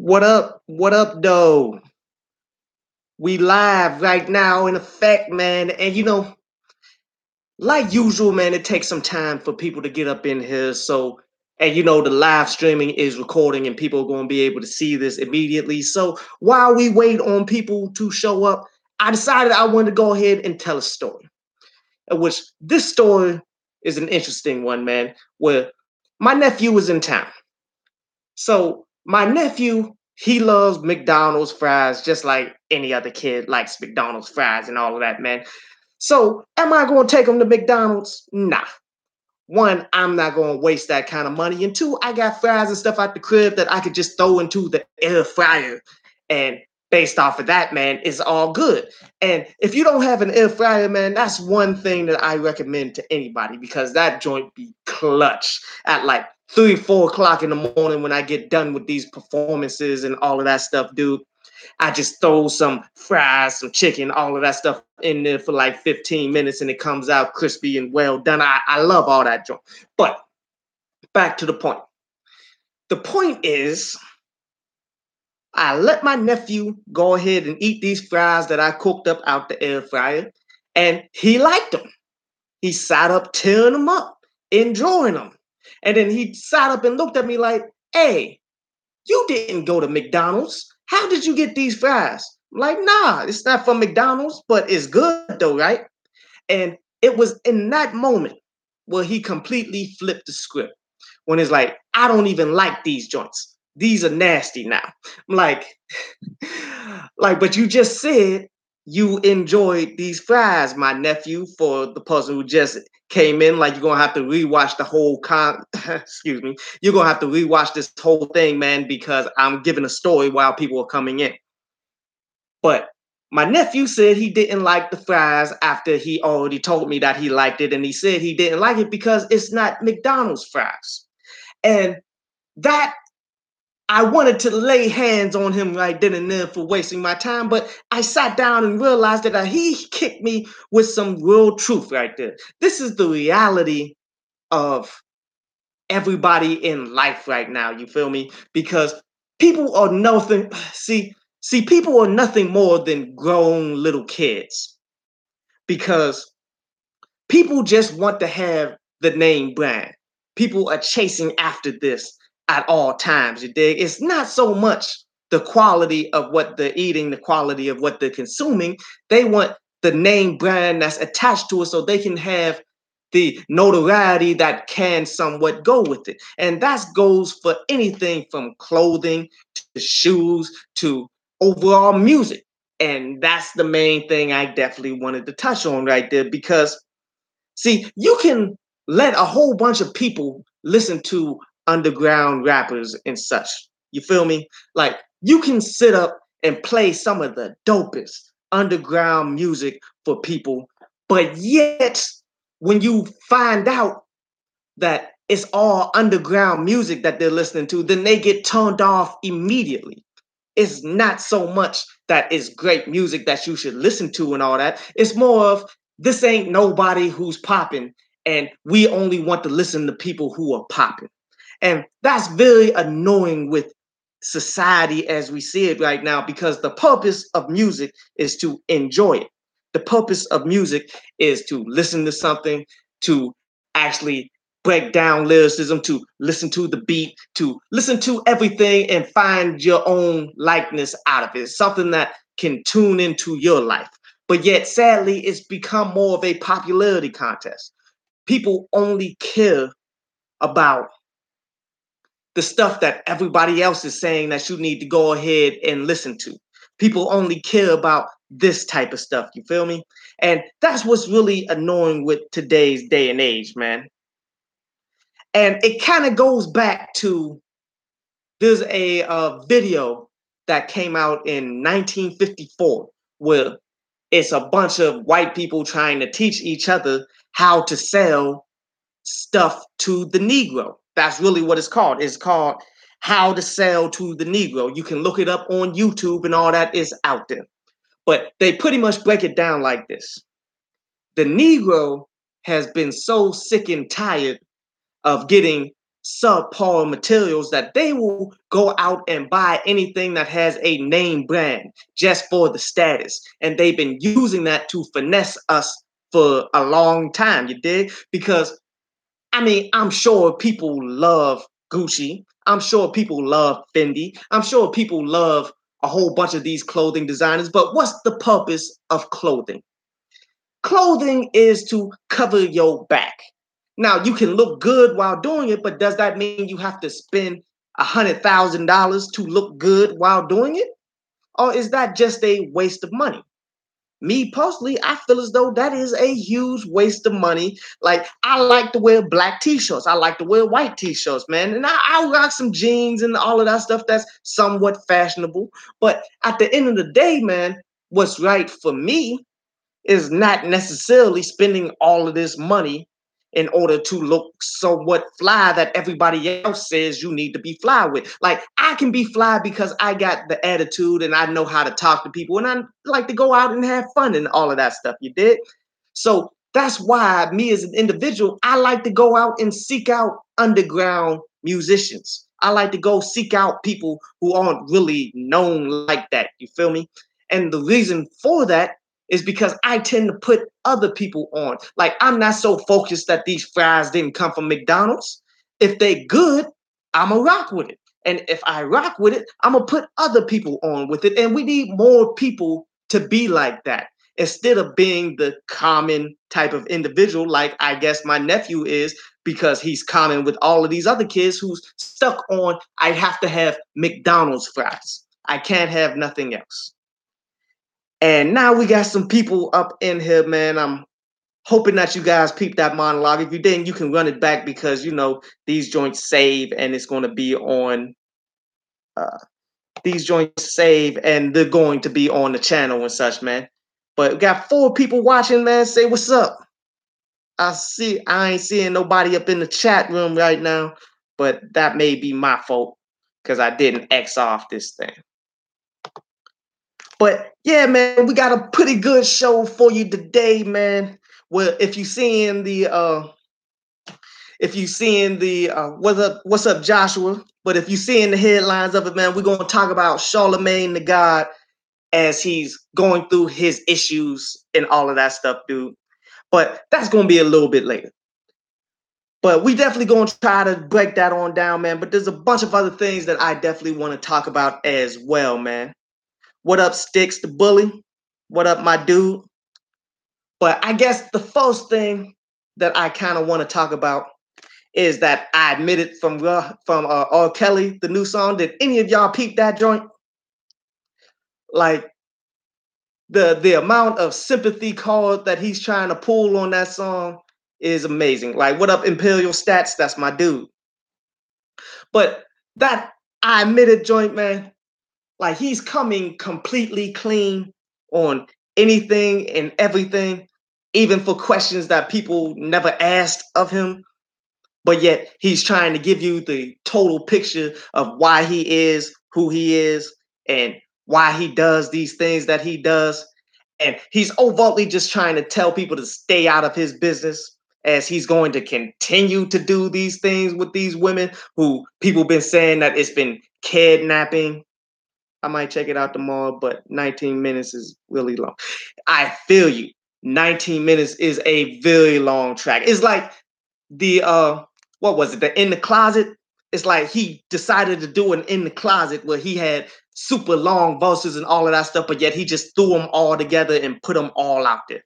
What up? What up, though? We live right now in effect, man. And like usual, man, it takes some time for people to get up in here. So, and the live streaming is recording and people are going to be able to see this immediately. So while we wait on people to show up, I decided I wanted to go ahead and tell a story. Which this story is an interesting one, man, where my nephew was in town. So my nephew, he loves McDonald's fries just like any other kid likes McDonald's fries and all of that, man. So am I going to take him to McDonald's? Nah. One, I'm not going to waste that kind of money. And two, I got fries and stuff out the crib that I could just throw into the air fryer. And based off of that, man, it's all good. And if you don't have an air fryer, man, that's one thing that I recommend to anybody because that joint be clutch at like 3, 4 o'clock in the morning when I get done with these performances and all of that stuff, dude. I just throw some fries, some chicken, all of that stuff in there for like 15 minutes and it comes out crispy and well done. I love all that joint. But back to the point. The point is, I let my nephew go ahead and eat these fries that I cooked up out the air fryer, and he liked them. He sat up tearing them up, enjoying them. And then he sat up and looked at me like, hey, you didn't go to McDonald's. How did you get these fries? I'm like, nah, it's not from McDonald's, but it's good though, right? And it was in that moment where he completely flipped the script. When it's like, I don't even like these joints. These are nasty now. I'm like, but you just said you enjoyed these fries, my nephew, for the person who just came in. Like, you're gonna have to rewatch the whole excuse me. You're gonna have to rewatch this whole thing, man, because I'm giving a story while people are coming in. But my nephew said he didn't like the fries after he already told me that he liked it, and he said he didn't like it because it's not McDonald's fries. And that I wanted to lay hands on him right then and there for wasting my time, but I sat down and realized that he kicked me with some real truth right there. This is the reality of everybody in life right now. You feel me? Because people are nothing. People are nothing more than grown little kids. Because people just want to have the name brand. People are chasing after this at all times. You dig? It's not so much the quality of what they're eating, the quality of what they're consuming. They want the name brand that's attached to it so they can have the notoriety that can somewhat go with it. And that goes for anything from clothing to shoes to overall music. And that's the main thing I definitely wanted to touch on right there because see, you can let a whole bunch of people listen to underground rappers and such. You feel me? Like, you can sit up and play some of the dopest underground music for people, but yet, when you find out that it's all underground music that they're listening to, then they get turned off immediately. It's not so much that it's great music that you should listen to and all that. It's more of this ain't nobody who's popping, and we only want to listen to people who are popping. And that's very annoying with society as we see it right now because the purpose of music is to enjoy it. The purpose of music is to listen to something, to actually break down lyricism, to listen to the beat, to listen to everything and find your own likeness out of it. It's something that can tune into your life. But yet, sadly, it's become more of a popularity contest. People only care about the stuff that everybody else is saying that you need to go ahead and listen to. People only care about this type of stuff. You feel me? And that's what's really annoying with today's day and age, man. And it kind of goes back to there's a video that came out in 1954 where it's a bunch of white people trying to teach each other how to sell stuff to the Negro. That's really what it's called. It's called How to Sell to the Negro. You can look it up on YouTube and all that is out there. But they pretty much break it down like this. The Negro has been so sick and tired of getting subpar materials that they will go out and buy anything that has a name brand just for the status. And they've been using that to finesse us for a long time, you dig? Because I mean, I'm sure people love Gucci. I'm sure people love Fendi. I'm sure people love a whole bunch of these clothing designers. But what's the purpose of clothing? Clothing is to cover your back. Now, you can look good while doing it, but does that mean you have to spend $100,000 to look good while doing it? Or is that just a waste of money? Me personally, I feel as though that is a huge waste of money. Like, I like to wear black t-shirts. I like to wear white t-shirts, man. And I rock some jeans and all of that stuff that's somewhat fashionable. But at the end of the day, man, what's right for me is not necessarily spending all of this money in order to look somewhat fly that everybody else says you need to be fly with. Like, I can be fly because I got the attitude and I know how to talk to people and I like to go out and have fun and all of that stuff, you did? So that's why me as an individual, I like to go out and seek out underground musicians. I like to go seek out people who aren't really known like that. You feel me? And the reason for that is because I tend to put other people on. Like, I'm not so focused that these fries didn't come from McDonald's. If they good, I'ma rock with it. And if I rock with it, I'm gonna put other people on with it. And we need more people to be like that instead of being the common type of individual, like I guess my nephew is, because he's common with all of these other kids who's stuck on, I have to have McDonald's fries. I can't have nothing else. And now we got some people up in here, man. I'm hoping that you guys peep that monologue. If you didn't, you can run it back because you know these joints save and it's going to be on. Uh, these joints save and they're going to be on the channel and such, man. But we got 4 people watching, man. Say what's up. I ain't seeing nobody up in the chat room right now, but that may be my fault because I didn't X off this thing. But yeah, man, we got a pretty good show for you today, man. Well, if you seeing the what's up, Joshua? But if you seeing the headlines of it, man, we're gonna talk about Charlamagne the God as he's going through his issues and all of that stuff, dude. But that's gonna be a little bit later. But we definitely gonna try to break that on down, man. But there's a bunch of other things that I definitely want to talk about as well, man. What up, Sticks the Bully? What up, my dude? But I guess the first thing that I kind of want to talk about is that I admitted from R. Kelly, the new song. Did any of y'all peep that joint? Like the amount of sympathy card that he's trying to pull on that song is amazing. Like, what up, Imperial Stats? That's my dude. But that I admitted joint, man. Like, he's coming completely clean on anything and everything, even for questions that people never asked of him. But yet he's trying to give you the total picture of why he is who he is and why he does these things that he does. And he's overtly just trying to tell people to stay out of his business as he's going to continue to do these things with these women who people been saying that it's been kidnapping. I might check it out tomorrow, but 19 minutes is really long. I feel you. 19 minutes is a very long track. It's like the what was it? The In the Closet. It's like he decided to do an In the Closet where he had super long verses and all of that stuff, but yet he just threw them all together and put them all out there.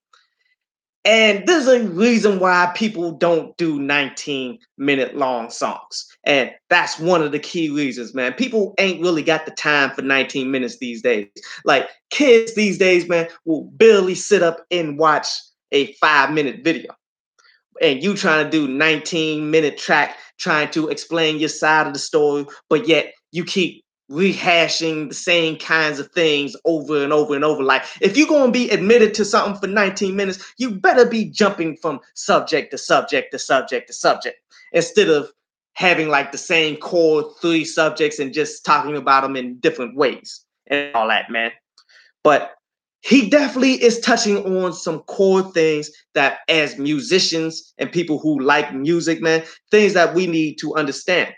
And there's a reason why people don't do 19-minute long songs. And that's one of the key reasons, man. People ain't really got the time for 19 minutes these days. Like, kids these days, man, will barely sit up and watch a 5-minute video. And you trying to do 19-minute track, trying to explain your side of the story, but yet you keep rehashing the same kinds of things over and over and over. Like, if you're going to be admitted to something for 19 minutes, you better be jumping from subject to subject to subject to subject instead of having like the same core 3 subjects and just talking about them in different ways and all that, man. But he definitely is touching on some core things that, as musicians and people who like music, man, things that we need to understand.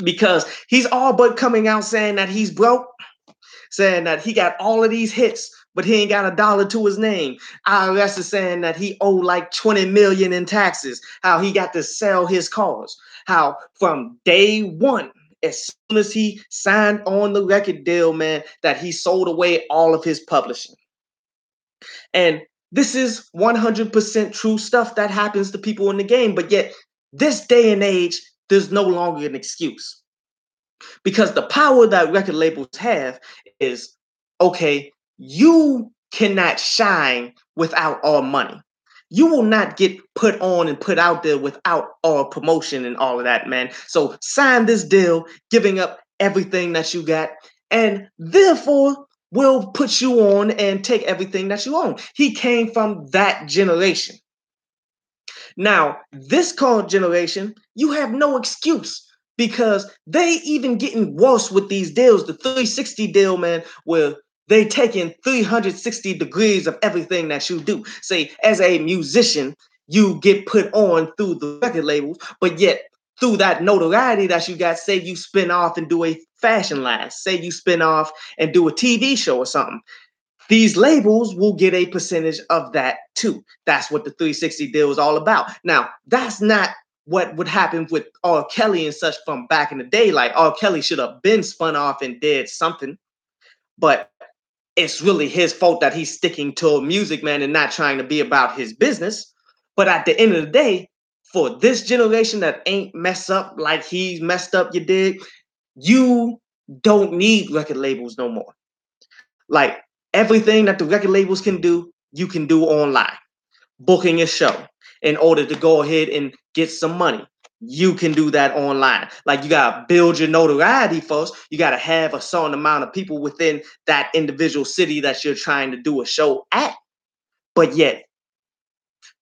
Because he's all but coming out saying that he's broke, saying that he got all of these hits, but he ain't got a dollar to his name. IRS is saying that he owed like 20 million in taxes, how he got to sell his cars, how from day one, as soon as he signed on the record deal, man, that he sold away all of his publishing. And this is 100% true stuff that happens to people in the game. But yet, this day and age, there's no longer an excuse. Because the power that record labels have is, okay, you cannot shine without our money. You will not get put on and put out there without our promotion and all of that, man. So sign this deal, giving up everything that you got, and therefore will put you on and take everything that you own. He came from that generation. Now, this current generation, you have no excuse because they even getting worse with these deals. The 360 deal, man, where they taking 360 degrees of everything that you do. Say, as a musician, you get put on through the record labels, but yet through that notoriety that you got, say you spin off and do a fashion line, say you spin off and do a TV show or something. These labels will get a percentage of that too. That's what the 360 deal is all about. Now, that's not what would happen with R. Kelly and such from back in the day. Like R. Kelly should have been spun off and did something, but it's really his fault that he's sticking to music, man, and not trying to be about his business. But at the end of the day, for this generation that ain't messed up like he's messed up, you dig, you don't need record labels no more. Like everything that the record labels can do, you can do online. Booking a show in order to go ahead and get some money. You can do that online. Like you gotta build your notoriety first. You gotta have a certain amount of people within that individual city that you're trying to do a show at. But yet,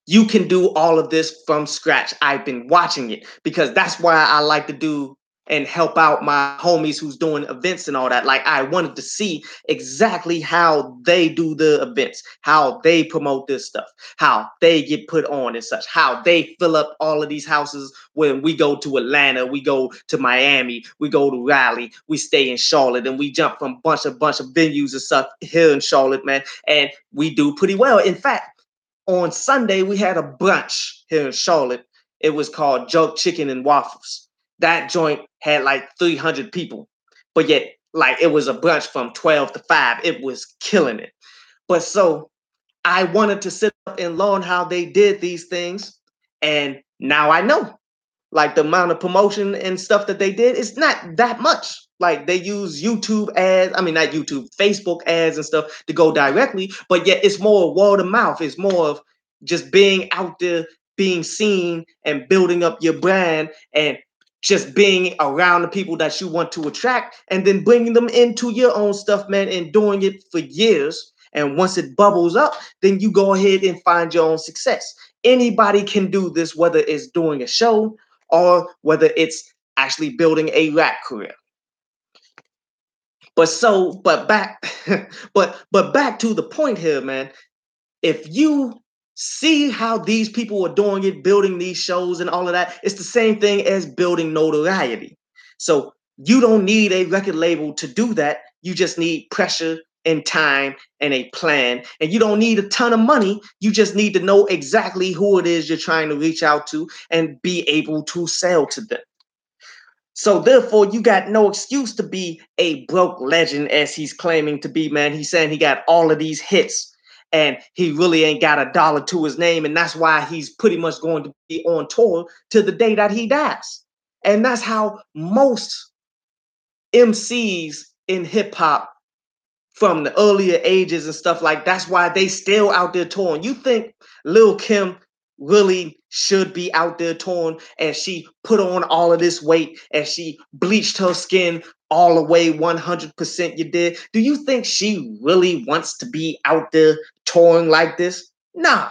you can do all of this from scratch. I've been watching it because that's why I like to do and help out my homies who's doing events and all that. Like I wanted to see exactly how they do the events, how they promote this stuff, how they get put on and such, how they fill up all of these houses when we go to Atlanta, we go to Miami, we go to Raleigh, we stay in Charlotte, and we jump from bunch of venues and stuff here in Charlotte, man. And we do pretty well. In fact, on Sunday, we had a brunch here in Charlotte. It was called Jerk Chicken and Waffles. That joint had like 300 people, but yet, like, it was a brunch from 12 to 5. It was killing it. But so I wanted to sit up and learn how they did these things. And now I know. Like the amount of promotion and stuff that they did, it's not that much. Like they use YouTube ads, I mean, not YouTube, Facebook ads and stuff to go directly, but yet it's more word of mouth. It's more of just being out there, being seen and building up your brand and just being around the people that you want to attract and then bringing them into your own stuff, man, and doing it for years. And once it bubbles up, then you go ahead and find your own success. Anybody can do this, whether it's doing a show, or whether it's actually building a rap career. But back, but back to the point here, man. If you see how these people are doing it, building these shows and all of that, it's the same thing as building notoriety. So you don't need a record label to do that. You just need pressure and time and a plan. And you don't need a ton of money. You just need to know exactly who it is you're trying to reach out to and be able to sell to them. So therefore, you got no excuse to be a broke legend as he's claiming to be, man. He's saying he got all of these hits and he really ain't got a dollar to his name. And that's why he's pretty much going to be on tour to the day that he dies. And that's how most MCs in hip hop from the earlier ages and stuff like that's why they still out there touring. You think Lil Kim really should be out there touring and she put on all of this weight and she bleached her skin all the way 100% you did? Do you think she really wants to be out there touring like this? Nah.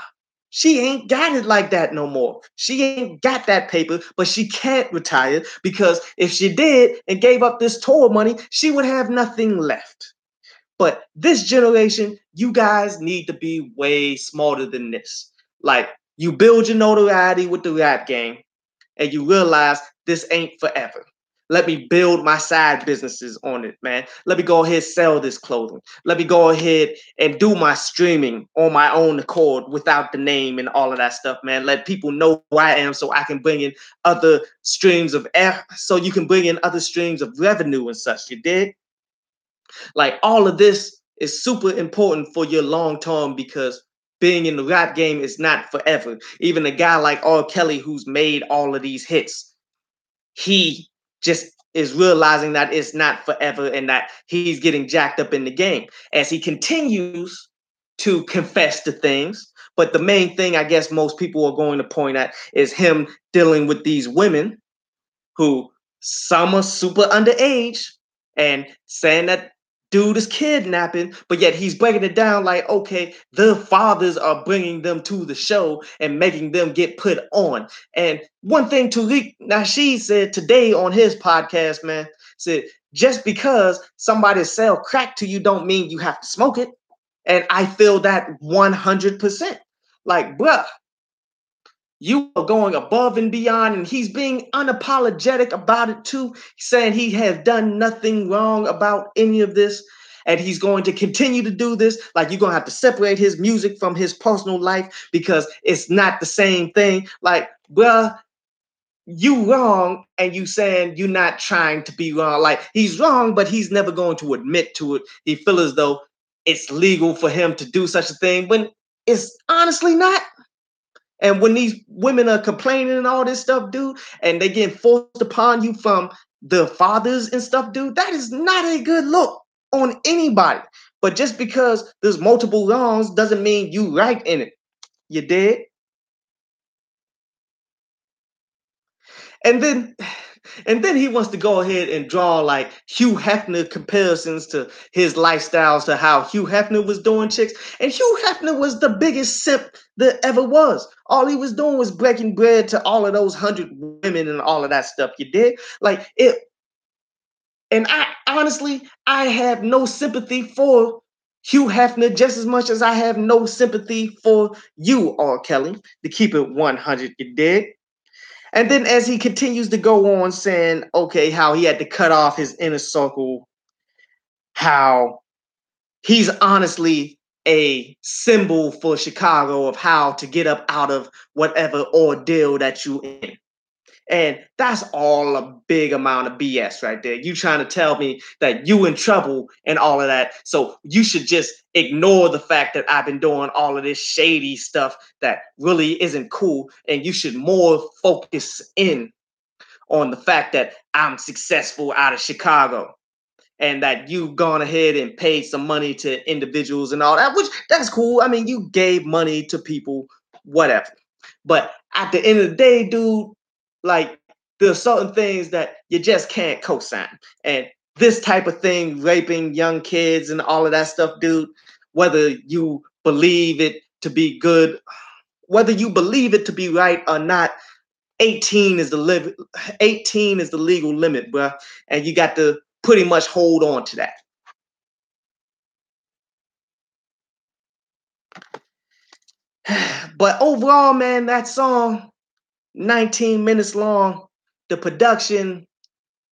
She ain't got it like that no more. She ain't got that paper, but she can't retire because if she did and gave up this tour money, she would have nothing left. But this generation, you guys need to be way smarter than this. Like, you build your notoriety with the rap game, and you realize this ain't forever. Let me build my side businesses on it, man. Let me go ahead and sell this clothing. Let me go ahead and do my streaming on my own accord without the name and all of that stuff, man. Let people know who I am so I can bring in other streams of so you can bring in other streams of revenue and such. You did? Like, all of this is super important for your long term because being in the rap game is not forever. Even a guy like R. Kelly, who's made all of these hits, he just is realizing that it's not forever and that he's getting jacked up in the game as he continues to confess to things. But the main thing I guess most people are going to point at is him dealing with these women who some are super underage and saying that dude is kidnapping, but yet he's breaking it down like, okay, the fathers are bringing them to the show and making them get put on. And one thing Tariq Nasheed said today on his podcast, man, said, just because somebody sell crack to you don't mean you have to smoke it. And I feel that 100%. Like, bruh, you are going above and beyond, and he's being unapologetic about it too, saying he has done nothing wrong about any of this, and he's going to continue to do this. Like, you're gonna have to separate his music from his personal life because it's not the same thing. Like, bruh, you wrong, and you saying you're not trying to be wrong. Like, he's wrong, but he's never going to admit to it. He feels as though it's legal for him to do such a thing when it's honestly not. And when these women are complaining and all this stuff, dude, and they get forced upon you from the fathers and stuff, dude, that is not a good look on anybody. But just because there's multiple wrongs doesn't mean you right in it. You did? And then he wants to go ahead and draw like Hugh Hefner comparisons to his lifestyles to how Hugh Hefner was doing chicks. And Hugh Hefner was the biggest simp that ever was. All he was doing was breaking bread to all of those 100 women and all of that stuff. You did? Like it. And I honestly, I have no sympathy for Hugh Hefner just as much as I have no sympathy for you, R. Kelly, to keep it 100. You did? And then as he continues to go on saying, okay, how he had to cut off his inner circle, how he's honestly a symbol for Chicago of how to get up out of whatever ordeal that you in. And that's all a big amount of BS right there. You trying to tell me that you in trouble and all of that. So you should just ignore the fact that I've been doing all of this shady stuff that really isn't cool. And you should more focus in on the fact that I'm successful out of Chicago and that you've gone ahead and paid some money to individuals and all that, which that's cool. I mean, you gave money to people, whatever. But at the end of the day, dude, like there's certain things that you just can't co-sign. And this type of thing, raping young kids and all of that stuff, dude, whether you believe it to be good, whether you believe it to be right or not, 18 is the 18 is the legal limit, bruh. And you got to pretty much hold on to that. But overall, man, that song, 19 minutes long, the production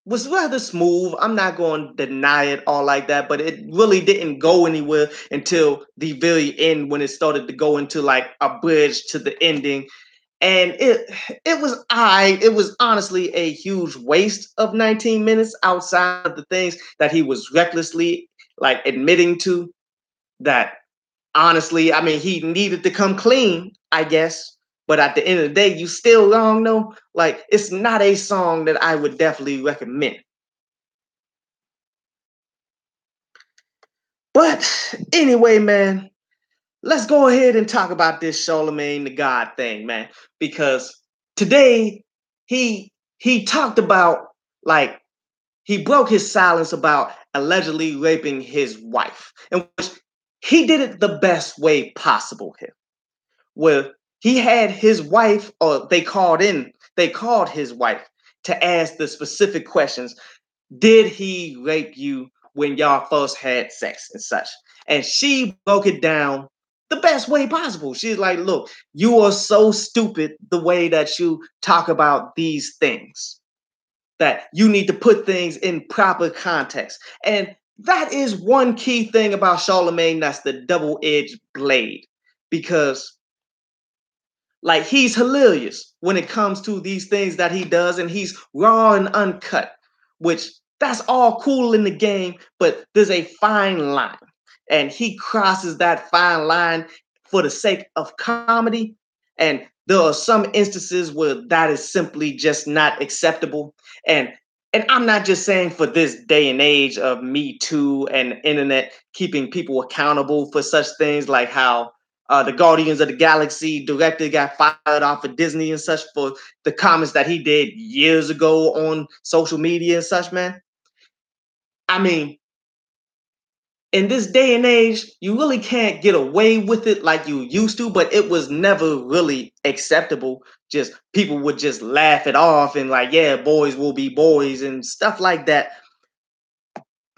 was rather smooth. I'm not going to deny it all like that, but it really didn't go anywhere until the very end when it started to go into like a bridge to the ending. And it was honestly a huge waste of 19 minutes outside of the things that he was recklessly like admitting to that honestly, I mean, he needed to come clean, I guess. But at the end of the day, you still wrong, though. Like, it's not a song that I would definitely recommend. But anyway, man, let's go ahead and talk about this Charlamagne the God thing, man. Because today he talked about like he broke his silence about allegedly raping his wife, and which he did it the best way possible here. Where he had his wife, or they called his wife to ask the specific questions. Did he rape you when y'all first had sex and such. And she broke it down the best way possible. She's like, look, you are so stupid the way that you talk about these things, that you need to put things in proper context. And that is one key thing about Charlamagne that's the double-edged blade, because like he's hilarious when it comes to these things that he does, and he's raw and uncut, which that's all cool in the game, but there's a fine line. And he crosses that fine line for the sake of comedy. And there are some instances where that is simply just not acceptable. And I'm not just saying for this day and age of Me Too and internet keeping people accountable for such things, like how the Guardians of the Galaxy director got fired off of Disney and such for the comments that he did years ago on social media and such, man. I mean, in this day and age, you really can't get away with it like you used to, but it was never really acceptable. Just people would just laugh it off and like, yeah, boys will be boys and stuff like that.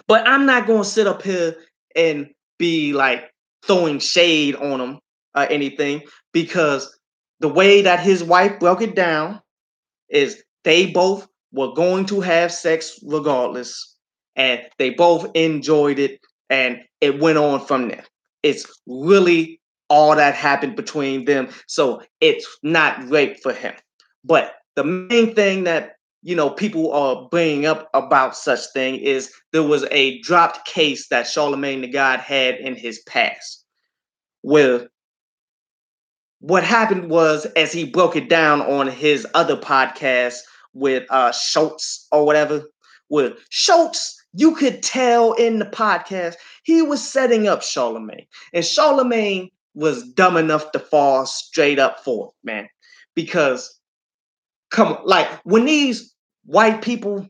But I'm not going to sit up here and be like throwing shade on him or anything, because the way that his wife broke it down is they both were going to have sex regardless, and they both enjoyed it, and it went on from there. It's really all that happened between them, so it's not rape for him. But the main thing that people are bringing up about such thing is there was a dropped case that Charlamagne the God had in his past, where what happened was, as he broke it down on his other podcast with Schultz or whatever, with Schultz, you could tell in the podcast he was setting up Charlamagne, and Charlamagne was dumb enough to fall straight up for it, man. Because come on, like when these white people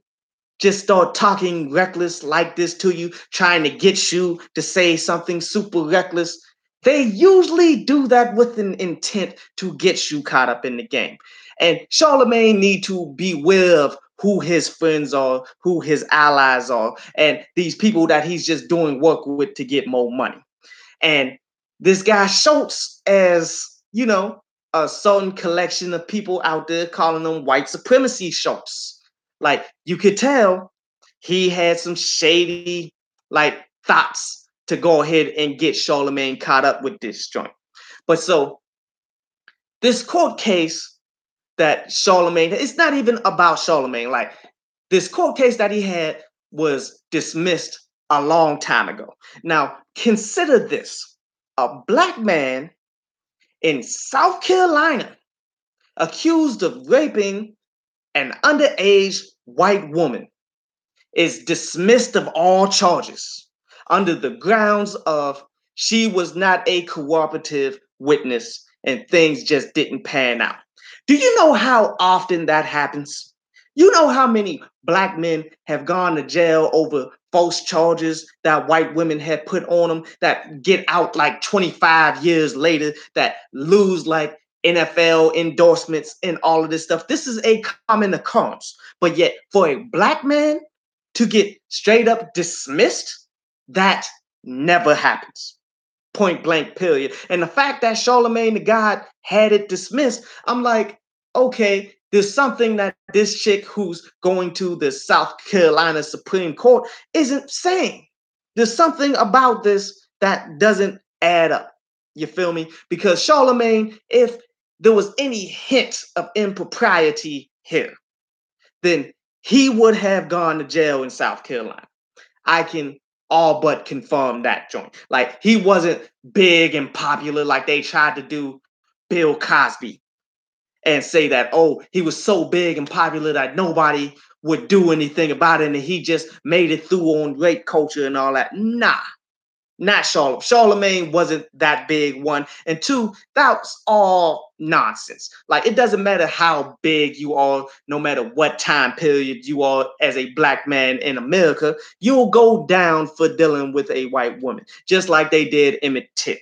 just start talking reckless like this to you, trying to get you to say something super reckless, they usually do that with an intent to get you caught up in the game. And Charlamagne need to beware of who his friends are, who his allies are, and these people that he's just doing work with to get more money. And this guy Schultz, as a certain collection of people out there calling them white supremacy Schultz. Like you could tell he had some shady like thoughts to go ahead and get Charlamagne caught up with this joint. But so this court case that Charlamagne, it's not even about Charlamagne. Like this court case that he had was dismissed a long time ago. Now consider this: a black man in South Carolina accused of raping an underage white woman is dismissed of all charges under the grounds of she was not a cooperative witness and things just didn't pan out. Do you know how often that happens? You know how many black men have gone to jail over false charges that white women had put on them, that get out like 25 years later, that lose like NFL endorsements and all of this stuff? This is a common occurrence. But yet, for a black man to get straight up dismissed, that never happens. Point blank, period. And the fact that Charlamagne the God had it dismissed, I'm like, okay, there's something that this chick who's going to the South Carolina Supreme Court isn't saying. There's something about this that doesn't add up. You feel me? Because Charlamagne, if there was any hint of impropriety here, then he would have gone to jail in South Carolina. I can all but confirm that joint. Like he wasn't big and popular like they tried to do Bill Cosby and say that, oh, he was so big and popular that nobody would do anything about it and he just made it through on rape culture and all that. Nah, not Charlamagne. Charlamagne wasn't that big, one. And two, that's all nonsense. Like, it doesn't matter how big you are, no matter what time period you are as a black man in America, you'll go down for dealing with a white woman, just like they did Emmett Till.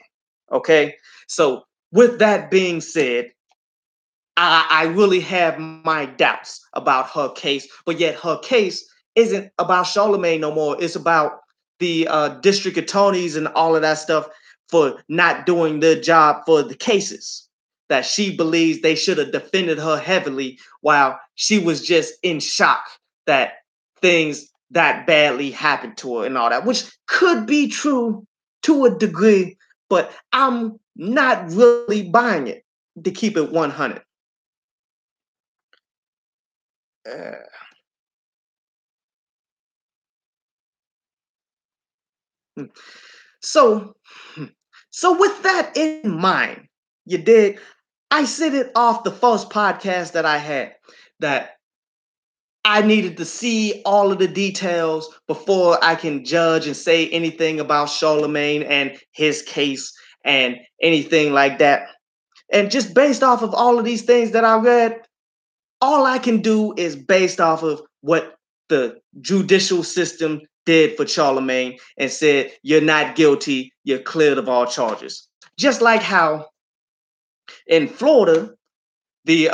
Okay? So, with that being said, I really have my doubts about her case, but yet her case isn't about Charlamagne no more. It's about the district attorneys and all of that stuff for not doing their job for the cases. That she believes they should have defended her heavily while she was just in shock that things that badly happened to her and all that, which could be true to a degree, but I'm not really buying it, to keep it 100. Uh, so, so with that in mind, you dig? I said it off the first podcast that I had that I needed to see all of the details before I can judge and say anything about Charlamagne and his case and anything like that. And just based off of all of these things that I read, all I can do is based off of what the judicial system did for Charlamagne and said, you're not guilty, you're cleared of all charges. Just like how in Florida, the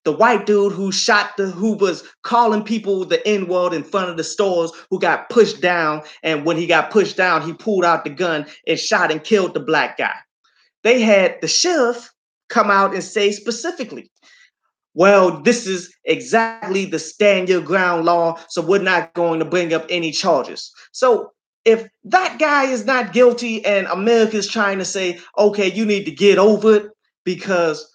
white dude who was calling people the N-word in front of the stores who got pushed down, and when he got pushed down, he pulled out the gun and shot and killed the black guy. They had the sheriff come out and say specifically, well, this is exactly the stand your ground law, so we're not going to bring up any charges. So if that guy is not guilty and America's trying to say, okay, you need to get over it because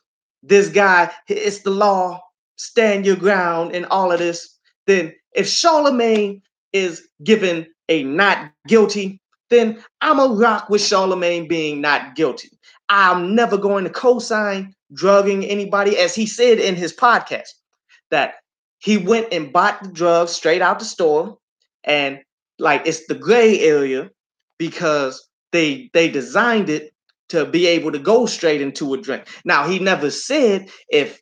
this guy, it's the law, stand your ground and all of this, then if Charlamagne is given a not guilty, then I'm a rock with Charlamagne being not guilty. I'm never going to co-sign drugging anybody, as he said in his podcast, that he went and bought the drugs straight out the store, and like it's the gray area because they designed it to be able to go straight into a drink. Now, he never said if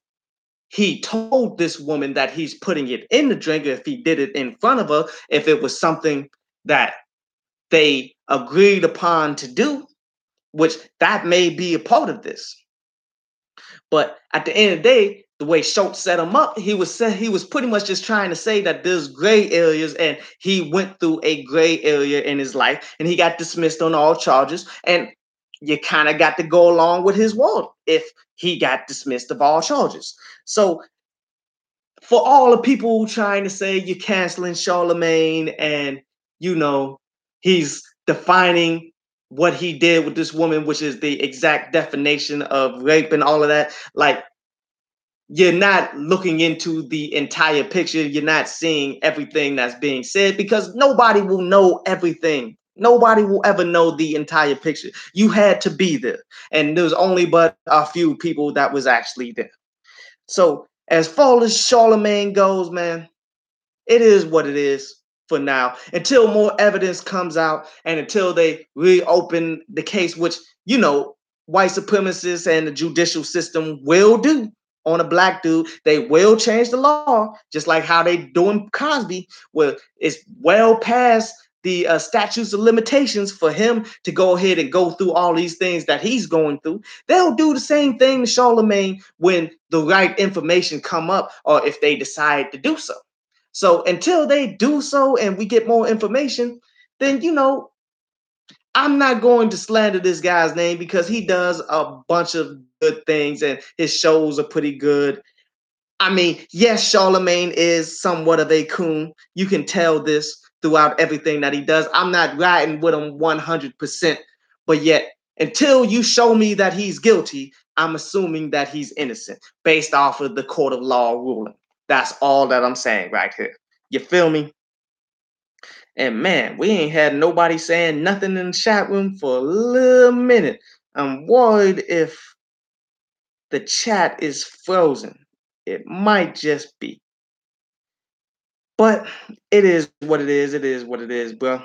he told this woman that he's putting it in the drink, if he did it in front of her, if it was something that they agreed upon to do, which that may be a part of this. But at the end of the day, the way Schultz set him up, he was pretty much just trying to say that there's gray areas, and he went through a gray area in his life, and he got dismissed on all charges. And you kind of got to go along with his word if he got dismissed of all charges. So for all the people trying to say you're canceling Charlamagne and he's defining what he did with this woman, which is the exact definition of rape and all of that, like you're not looking into the entire picture. You're not seeing everything that's being said because nobody will know everything. Nobody will ever know the entire picture. You had to be there, and there's only but a few people that was actually there. So as far as Charlamagne goes, man, it is what it is for now. Until more evidence comes out and until they reopen the case, which, white supremacists and the judicial system will do on a black dude. They will change the law, just like how they doing Cosby, where it's well past the statutes of limitations for him to go ahead and go through all these things that he's going through. They'll do the same thing to Charlamagne when the right information come up or if they decide to do so. So until they do so and we get more information, then, I'm not going to slander this guy's name because he does a bunch of good things and his shows are pretty good. I mean, yes, Charlamagne is somewhat of a coon. You can tell this throughout everything that he does. I'm not riding with him 100%, but yet until you show me that he's guilty, I'm assuming that he's innocent based off of the court of law ruling. That's all that I'm saying right here. You feel me? And man, we ain't had nobody saying nothing in the chat room for a little minute. I'm worried if the chat is frozen. It might just be. But it is what it is. It is what it is, bro.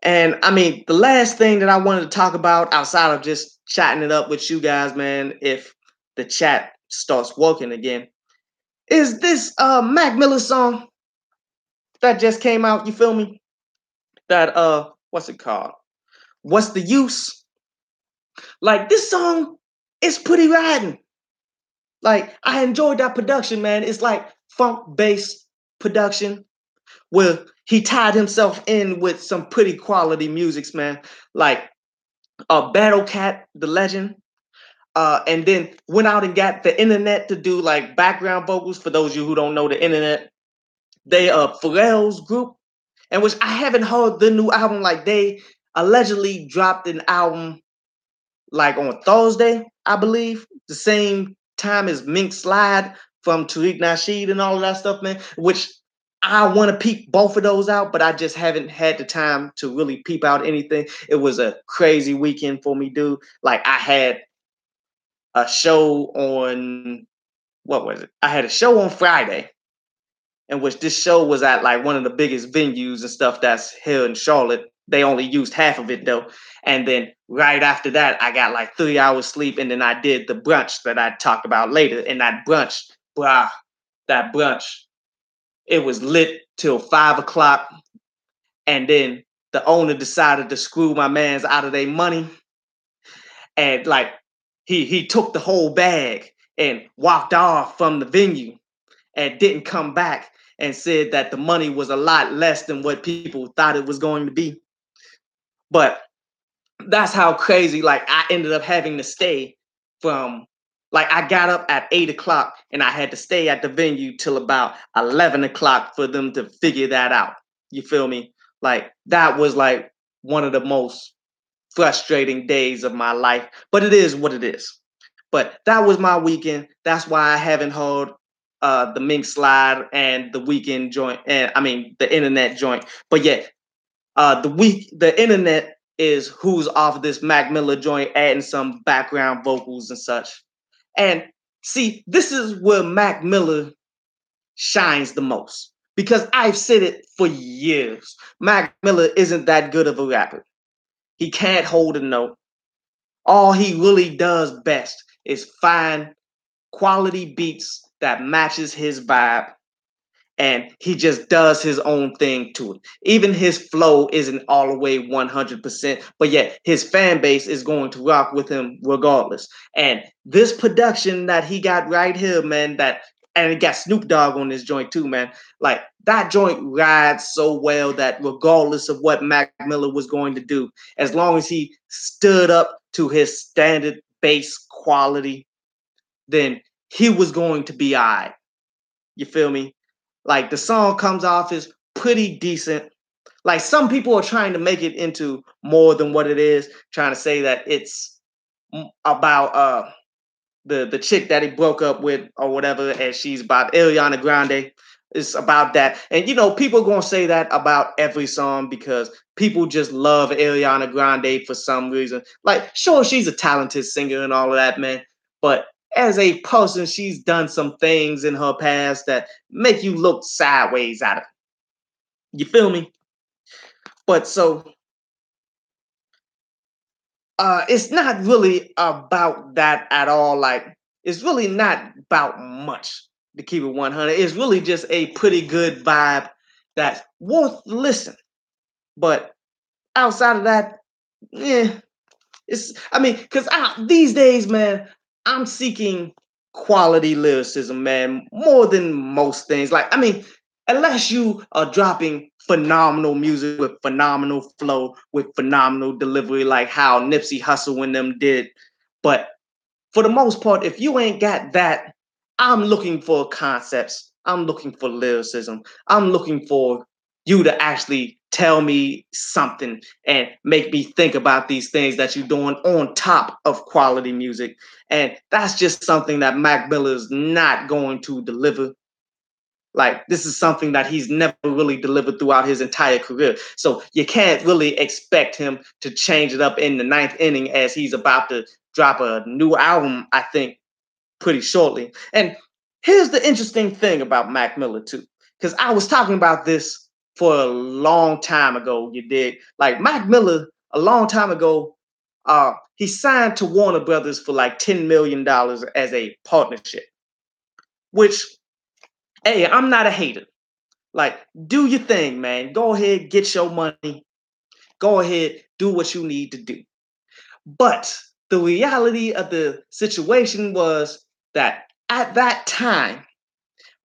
And I mean, the last thing that I wanted to talk about outside of just chatting it up with you guys, man, if the chat starts working again, is this Mac Miller song that just came out. You feel me? That what's it called? What's the use? Like this song is pretty riding. Like I enjoyed that production, man. It's like funk based production where he tied himself in with some pretty quality musics, man, like Battle Cat, the legend, and then went out and got the internet to do like background vocals. For those of you who don't know the internet, they Pharrell's group, and which I haven't heard the new album. Like they allegedly dropped an album like on Thursday, I believe, the same time as Mink Slide from Tariq Nasheed and all of that stuff, man. Which I want to peep both of those out, but I just haven't had the time to really peep out anything. It was a crazy weekend for me, dude. Like I had a show on what was it? I had a show on Friday, in which this show was at like one of the biggest venues and stuff that's here in Charlotte. They only used half of it though. And then right after that, I got like 3 hours sleep, and then I did the brunch that I talked about later. And that brunch, brah, that brunch, it was lit till 5 o'clock. And then the owner decided to screw my mans out of their money, and like he took the whole bag and walked off from the venue and didn't come back and said that the money was a lot less than what people thought it was going to be. But that's how crazy, like I ended up having to stay from, like I got up at 8 o'clock and I had to stay at the venue till about 11 o'clock for them to figure that out. You feel me? Like that was like one of the most frustrating days of my life, but it is what it is. But that was my weekend. That's why I haven't heard the Mink Slide and the weekend joint, and I mean the internet joint. But yet, the internet is who's off this Mac Miller joint, adding some background vocals and such. And see, this is where Mac Miller shines the most, because I've said it for years. Mac Miller isn't that good of a rapper. He can't hold a note. All he really does best is find quality beats that matches his vibe, and he just does his own thing to it. Even his flow isn't all the way 100%, but yet his fan base is going to rock with him regardless. And this production that he got right here, man, that and it got Snoop Dogg on this joint too, man. Like that joint rides so well that regardless of what Mac Miller was going to do, as long as he stood up to his standard bass quality, then he was going to be all right. You feel me? Like the song comes off as pretty decent. Like some people are trying to make it into more than what it is, trying to say that it's about the chick that he broke up with or whatever, and she's about Ariana Grande. It's about that. And you know, people are gonna say that about every song because people just love Ariana Grande for some reason. Like, sure, she's a talented singer and all of that, man. But as a person, she's done some things in her past that make you look sideways at her. You feel me? But so it's not really about that at all. Like, it's really not about much, to keep it 100. It's really just a pretty good vibe that's worth listen. But outside of that, yeah, it's, I mean, because these days, man, I'm seeking quality lyricism, man, more than most things. Like, I mean, unless you are dropping phenomenal music with phenomenal flow, with phenomenal delivery, like how Nipsey Hussle and them did. But for the most part, if you ain't got that, I'm looking for concepts. I'm looking for lyricism. I'm looking for you to actually tell me something and make me think about these things that you're doing on top of quality music. And that's just something that Mac Miller is not going to deliver. Like, this is something that he's never really delivered throughout his entire career. So you can't really expect him to change it up in the ninth inning, as he's about to drop a new album, I think, pretty shortly. And here's the interesting thing about Mac Miller, too, because I was talking about this for a long time ago, you dig? Like, Mac Miller, a long time ago, he signed to Warner Brothers for like $10 million as a partnership, which, hey, I'm not a hater. Like, do your thing, man. Go ahead, get your money. Go ahead, do what you need to do. But the reality of the situation was that at that time,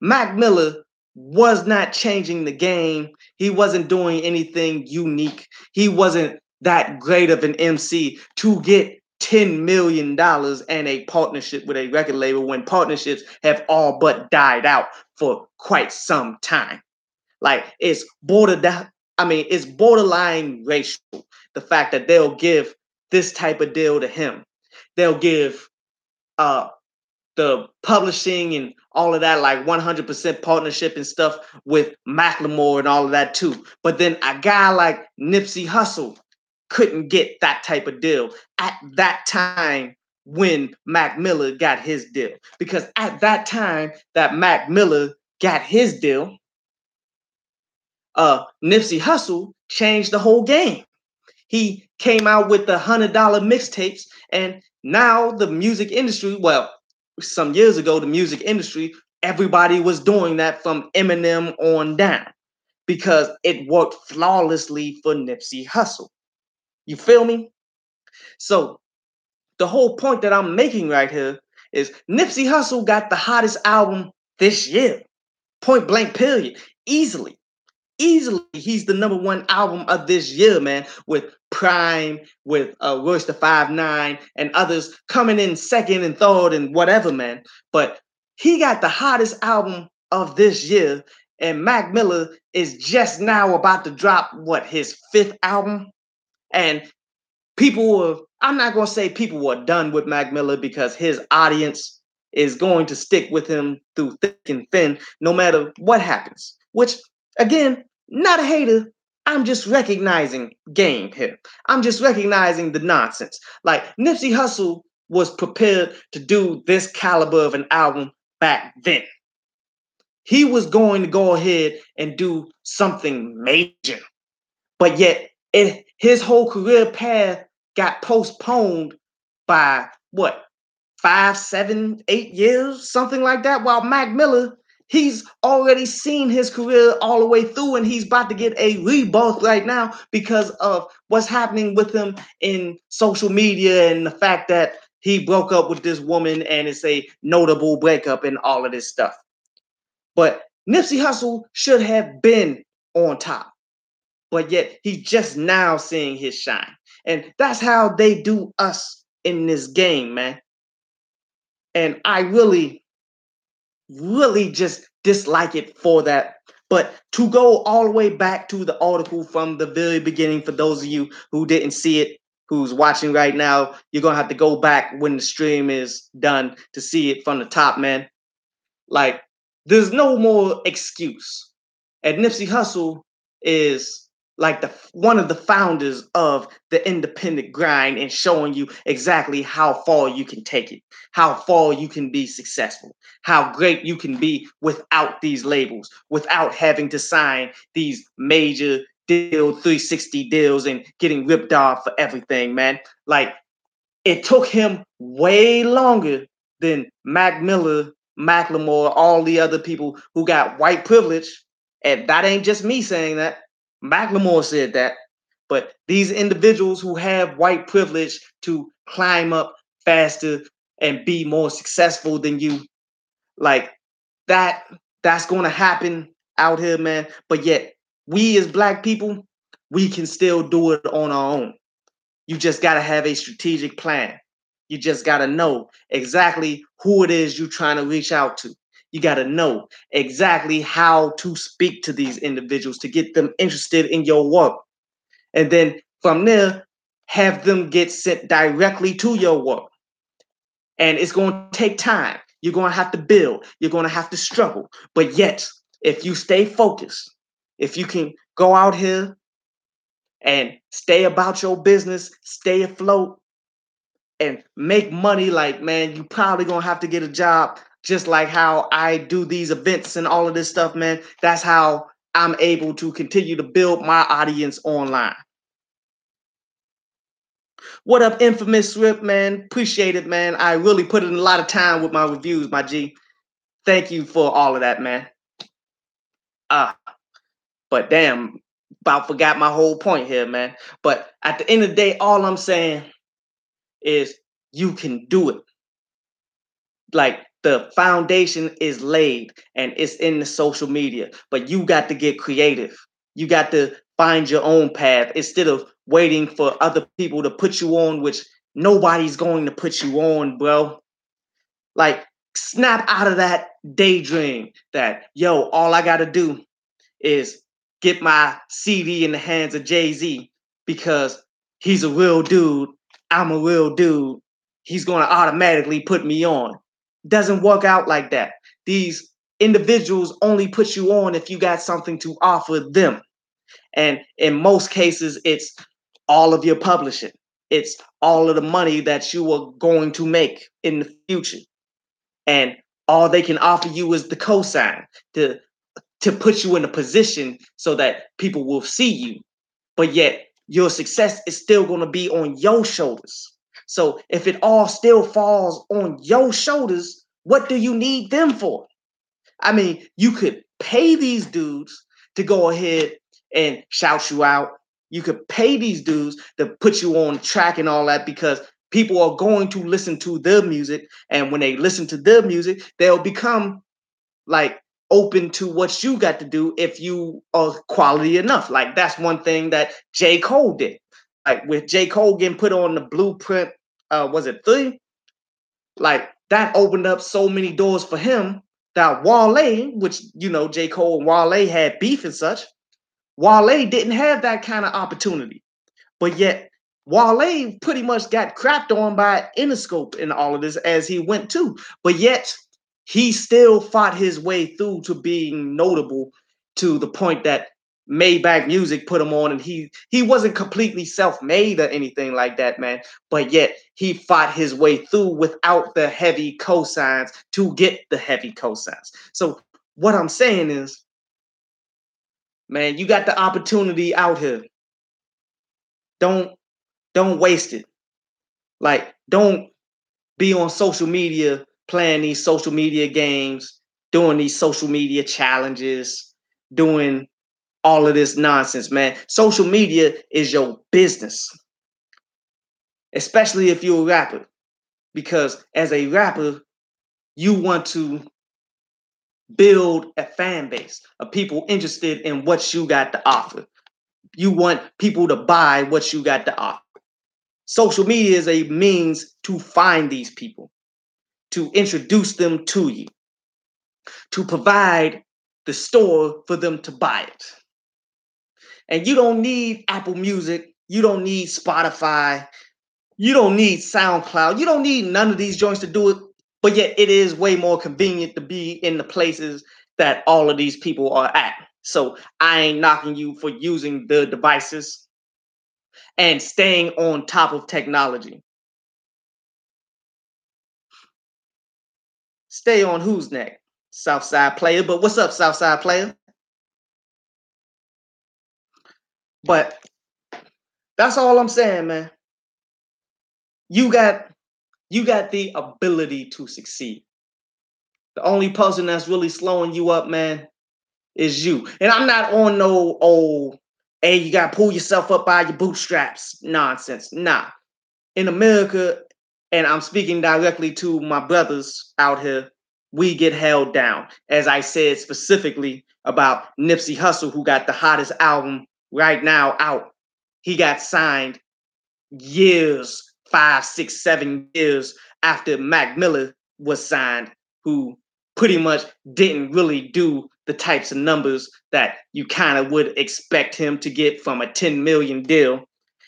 Mac Miller was not changing the game. He wasn't doing anything unique. He wasn't that great of an MC to get $10 million and a partnership with a record label when partnerships have all but died out for quite some time. Like it's borderline racial. The fact that they'll give this type of deal to him. They'll give uh the publishing and all of that, like 100% partnership and stuff with Macklemore and all of that too. But then a guy like Nipsey Hussle couldn't get that type of deal at that time when Mac Miller got his deal. Because at that time that Mac Miller got his deal, Nipsey Hussle changed the whole game. He came out with the $100 mixtapes, and now the music industry, well, some years ago, the music industry, everybody was doing that from Eminem on down because it worked flawlessly for Nipsey Hussle. You feel me? So the whole point that I'm making right here is Nipsey Hussle got the hottest album this year. Point blank, period. Easily. Easily, he's the #1 album of this year, man, with Prime, with Royce the 5'9", and others coming in second and third and whatever, man. But he got the hottest album of this year, and Mac Miller is just now about to drop, his 5th album? And I'm not going to say people were done with Mac Miller because his audience is going to stick with him through thick and thin, no matter what happens. Which, again, not a hater. I'm just recognizing game here. I'm just recognizing the nonsense. Like, Nipsey Hussle was prepared to do this caliber of an album back then. He was going to go ahead and do something major. But yet, his whole career path got postponed by 5, 7, 8 years, something like that. While Mac Miller, he's already seen his career all the way through, and he's about to get a rebirth right now because of what's happening with him in social media and the fact that he broke up with this woman and it's a notable breakup and all of this stuff. But Nipsey Hussle should have been on top. But yet he's just now seeing his shine. And that's how they do us in this game, man. And I really, really just dislike it for that. But to go all the way back to the article from the very beginning, for those of you who didn't see it, who's watching right now, you're going to have to go back when the stream is done to see it from the top, man. Like, there's no more excuse. And Nipsey Hussle is like one of the founders of the independent grind and showing you exactly how far you can take it, how far you can be successful, how great you can be without these labels, without having to sign these major 360 deals and getting ripped off for everything, man. Like, it took him way longer than Mac Miller, Macklemore, all the other people who got white privilege. And that ain't just me saying that. Macklemore said that. But these individuals who have white privilege to climb up faster and be more successful than you, like that's going to happen out here, man. But yet, we as Black people, we can still do it on our own. You just got to have a strategic plan. You just got to know exactly who it is you're trying to reach out to. You got to know exactly how to speak to these individuals to get them interested in your work. And then from there, have them get sent directly to your work. And it's going to take time. You're going to have to build. You're going to have to struggle. But yet, if you stay focused, if you can go out here and stay about your business, stay afloat, and make money, like, man, you probably gonna have to get a job, just like how I do these events and all of this stuff, man. That's how I'm able to continue to build my audience online. What up, Infamous Rip, man? Appreciate it, man. I really put in a lot of time with my reviews, my G. Thank you for all of that, man. But damn, about forgot my whole point here, man. But at the end of the day, all I'm saying is you can do it. Like, The foundation is laid and it's in the social media, but you got to get creative. You got to find your own path instead of waiting for other people to put you on, which nobody's going to put you on, bro. Like, snap out of that daydream that, yo, all I got to do is get my CD in the hands of Jay-Z because he's a real dude. I'm a real dude. He's going to automatically put me on. Doesn't work out like that. These individuals only put you on if you got something to offer them. And in most cases, it's all of your publishing. It's all of the money that you are going to make in the future. And all they can offer you is the cosign to put you in a position so that people will see you. But yet your success is still going to be on your shoulders. So if it all still falls on your shoulders, what do you need them for? I mean, you could pay these dudes to go ahead and shout you out. You could pay these dudes to put you on track and all that because people are going to listen to their music. And when they listen to their music, they'll become like open to what you got to do if you are quality enough. Like that's one thing that J. Cole did. Like with J. Cole getting put on the Blueprint, was it 3? Like that opened up so many doors for him that Wale, which you know J. Cole and Wale had beef and such, Wale didn't have that kind of opportunity. But yet Wale pretty much got crapped on by Interscope in all of this as he went too. But yet he still fought his way through to being notable to the point that Maybach Music put him on, and he wasn't completely self-made or anything like that, man. But yet he fought his way through without the heavy cosigns to get the heavy cosigns. So what I'm saying is, man, you got the opportunity out here. Don't waste it. Like, don't be on social media playing these social media games, doing these social media challenges, doing all of this nonsense, man. Social media is your business, especially if you're a rapper, because as a rapper, you want to build a fan base of people interested in what you got to offer. You want people to buy what you got to offer. Social media is a means to find these people, to introduce them to you, to provide the store for them to buy it. And you don't need Apple Music. You don't need Spotify. You don't need SoundCloud. You don't need none of these joints to do it. But yet it is way more convenient to be in the places that all of these people are at. So I ain't knocking you for using the devices and staying on top of technology. Stay on whose neck? Southside player. But what's up, Southside player? But that's all I'm saying, man. You got the ability to succeed. The only person that's really slowing you up, man, is you. And I'm not on no old, hey, you gotta pull yourself up by your bootstraps nonsense. Nah. In America, and I'm speaking directly to my brothers out here, we get held down. As I said specifically about Nipsey Hussle, who got the hottest album right now out. He got signed years, 5, 6, 7 years after Mac Miller was signed, who pretty much didn't really do the types of numbers that you kind of would expect him to get from a 10 million deal.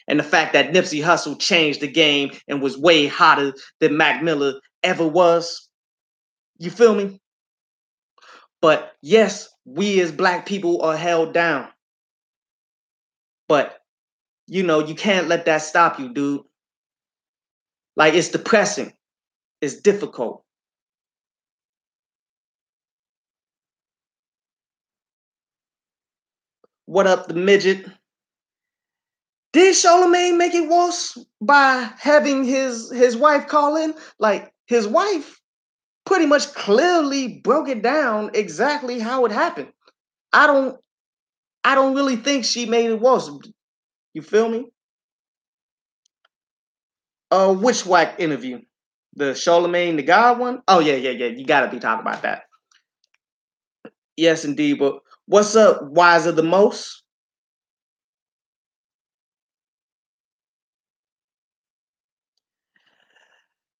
And the fact that Nipsey Hussle changed the game and was way hotter than Mac Miller ever was. You feel me? But yes, we as black people are held down. But, you know, you can't let that stop you, dude. Like, it's depressing. It's difficult. What up, the midget? Did Charlamagne make it worse by having his wife call in? Like, his wife pretty much clearly broke it down exactly how it happened. I don't really think she made it worse. You feel me? Which whack interview? The Charlamagne the God one? Oh yeah. You gotta be talking about that. Yes, indeed. But what's up, Wiser the Most?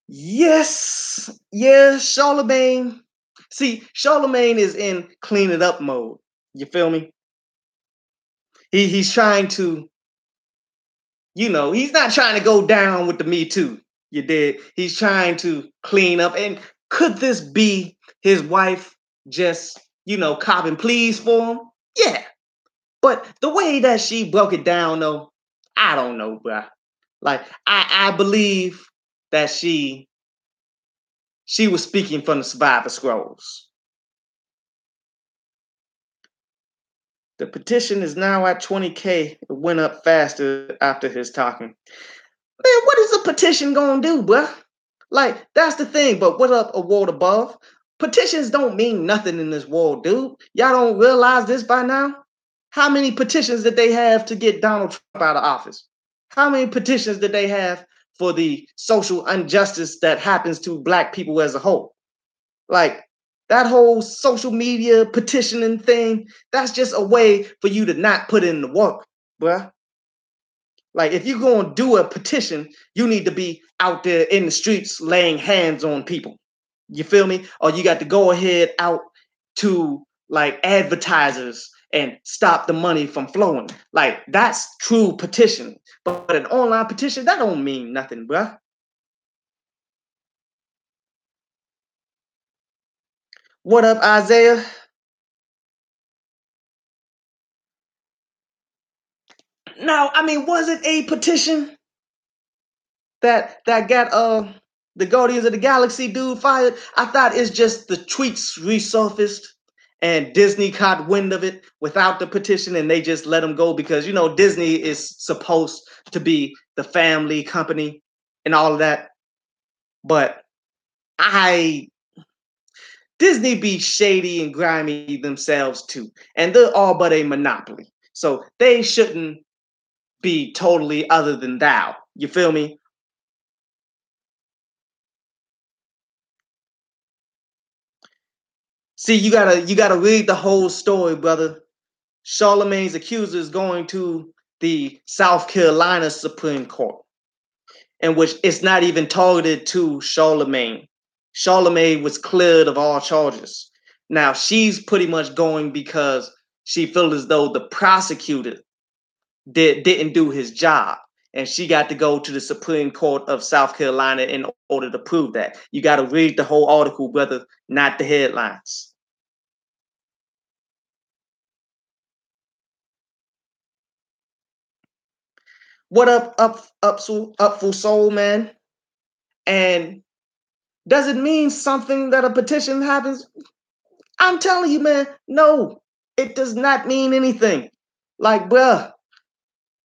Yes, yeah, Charlamagne. See, Charlamagne is in clean it up mode. You feel me? He's trying to, he's not trying to go down with the Me Too. You did. He's trying to clean up. And could this be his wife just, copping pleas for him? Yeah. But the way that she broke it down, though, I don't know, bruh. Like, I believe that she was speaking from the Survivor Scrolls. The petition is now at 20K. It went up faster after his talking. Man, what is a petition gonna do, bruh? Like, that's the thing, but what up, a world above? Petitions don't mean nothing in this world, dude. Y'all don't realize this by now? How many petitions did they have to get Donald Trump out of office? How many petitions did they have for the social injustice that happens to black people as a whole? Like, that whole social media petitioning thing, that's just a way for you to not put in the work, bruh. Like, if you're going to do a petition, you need to be out there in the streets laying hands on people. You feel me? Or you got to go ahead out to like advertisers and stop the money from flowing. Like, that's true petition. But an online petition, that don't mean nothing, bruh. What up, Isaiah? Now, I mean, was it a petition that got the Guardians of the Galaxy dude fired? I thought it's just the tweets resurfaced and Disney caught wind of it without the petition and they just let him go because Disney is supposed to be the family company and all of that. But I Disney be shady and grimy themselves too. And they're all but a monopoly. So they shouldn't be totally other than thou. You feel me? See, you gotta read the whole story, brother. Charlemagne's accuser is going to the South Carolina Supreme Court, in which it's not even targeted to Charlamagne. Charlamagne was cleared of all charges. Now she's pretty much going because she feels as though the prosecutor didn't do his job. And she got to go to the Supreme Court of South Carolina in order to prove that. You got to read the whole article, brother, not the headlines. What up for soul, man? And does it mean something that a petition happens? I'm telling you, man, no, it does not mean anything. Like, bruh,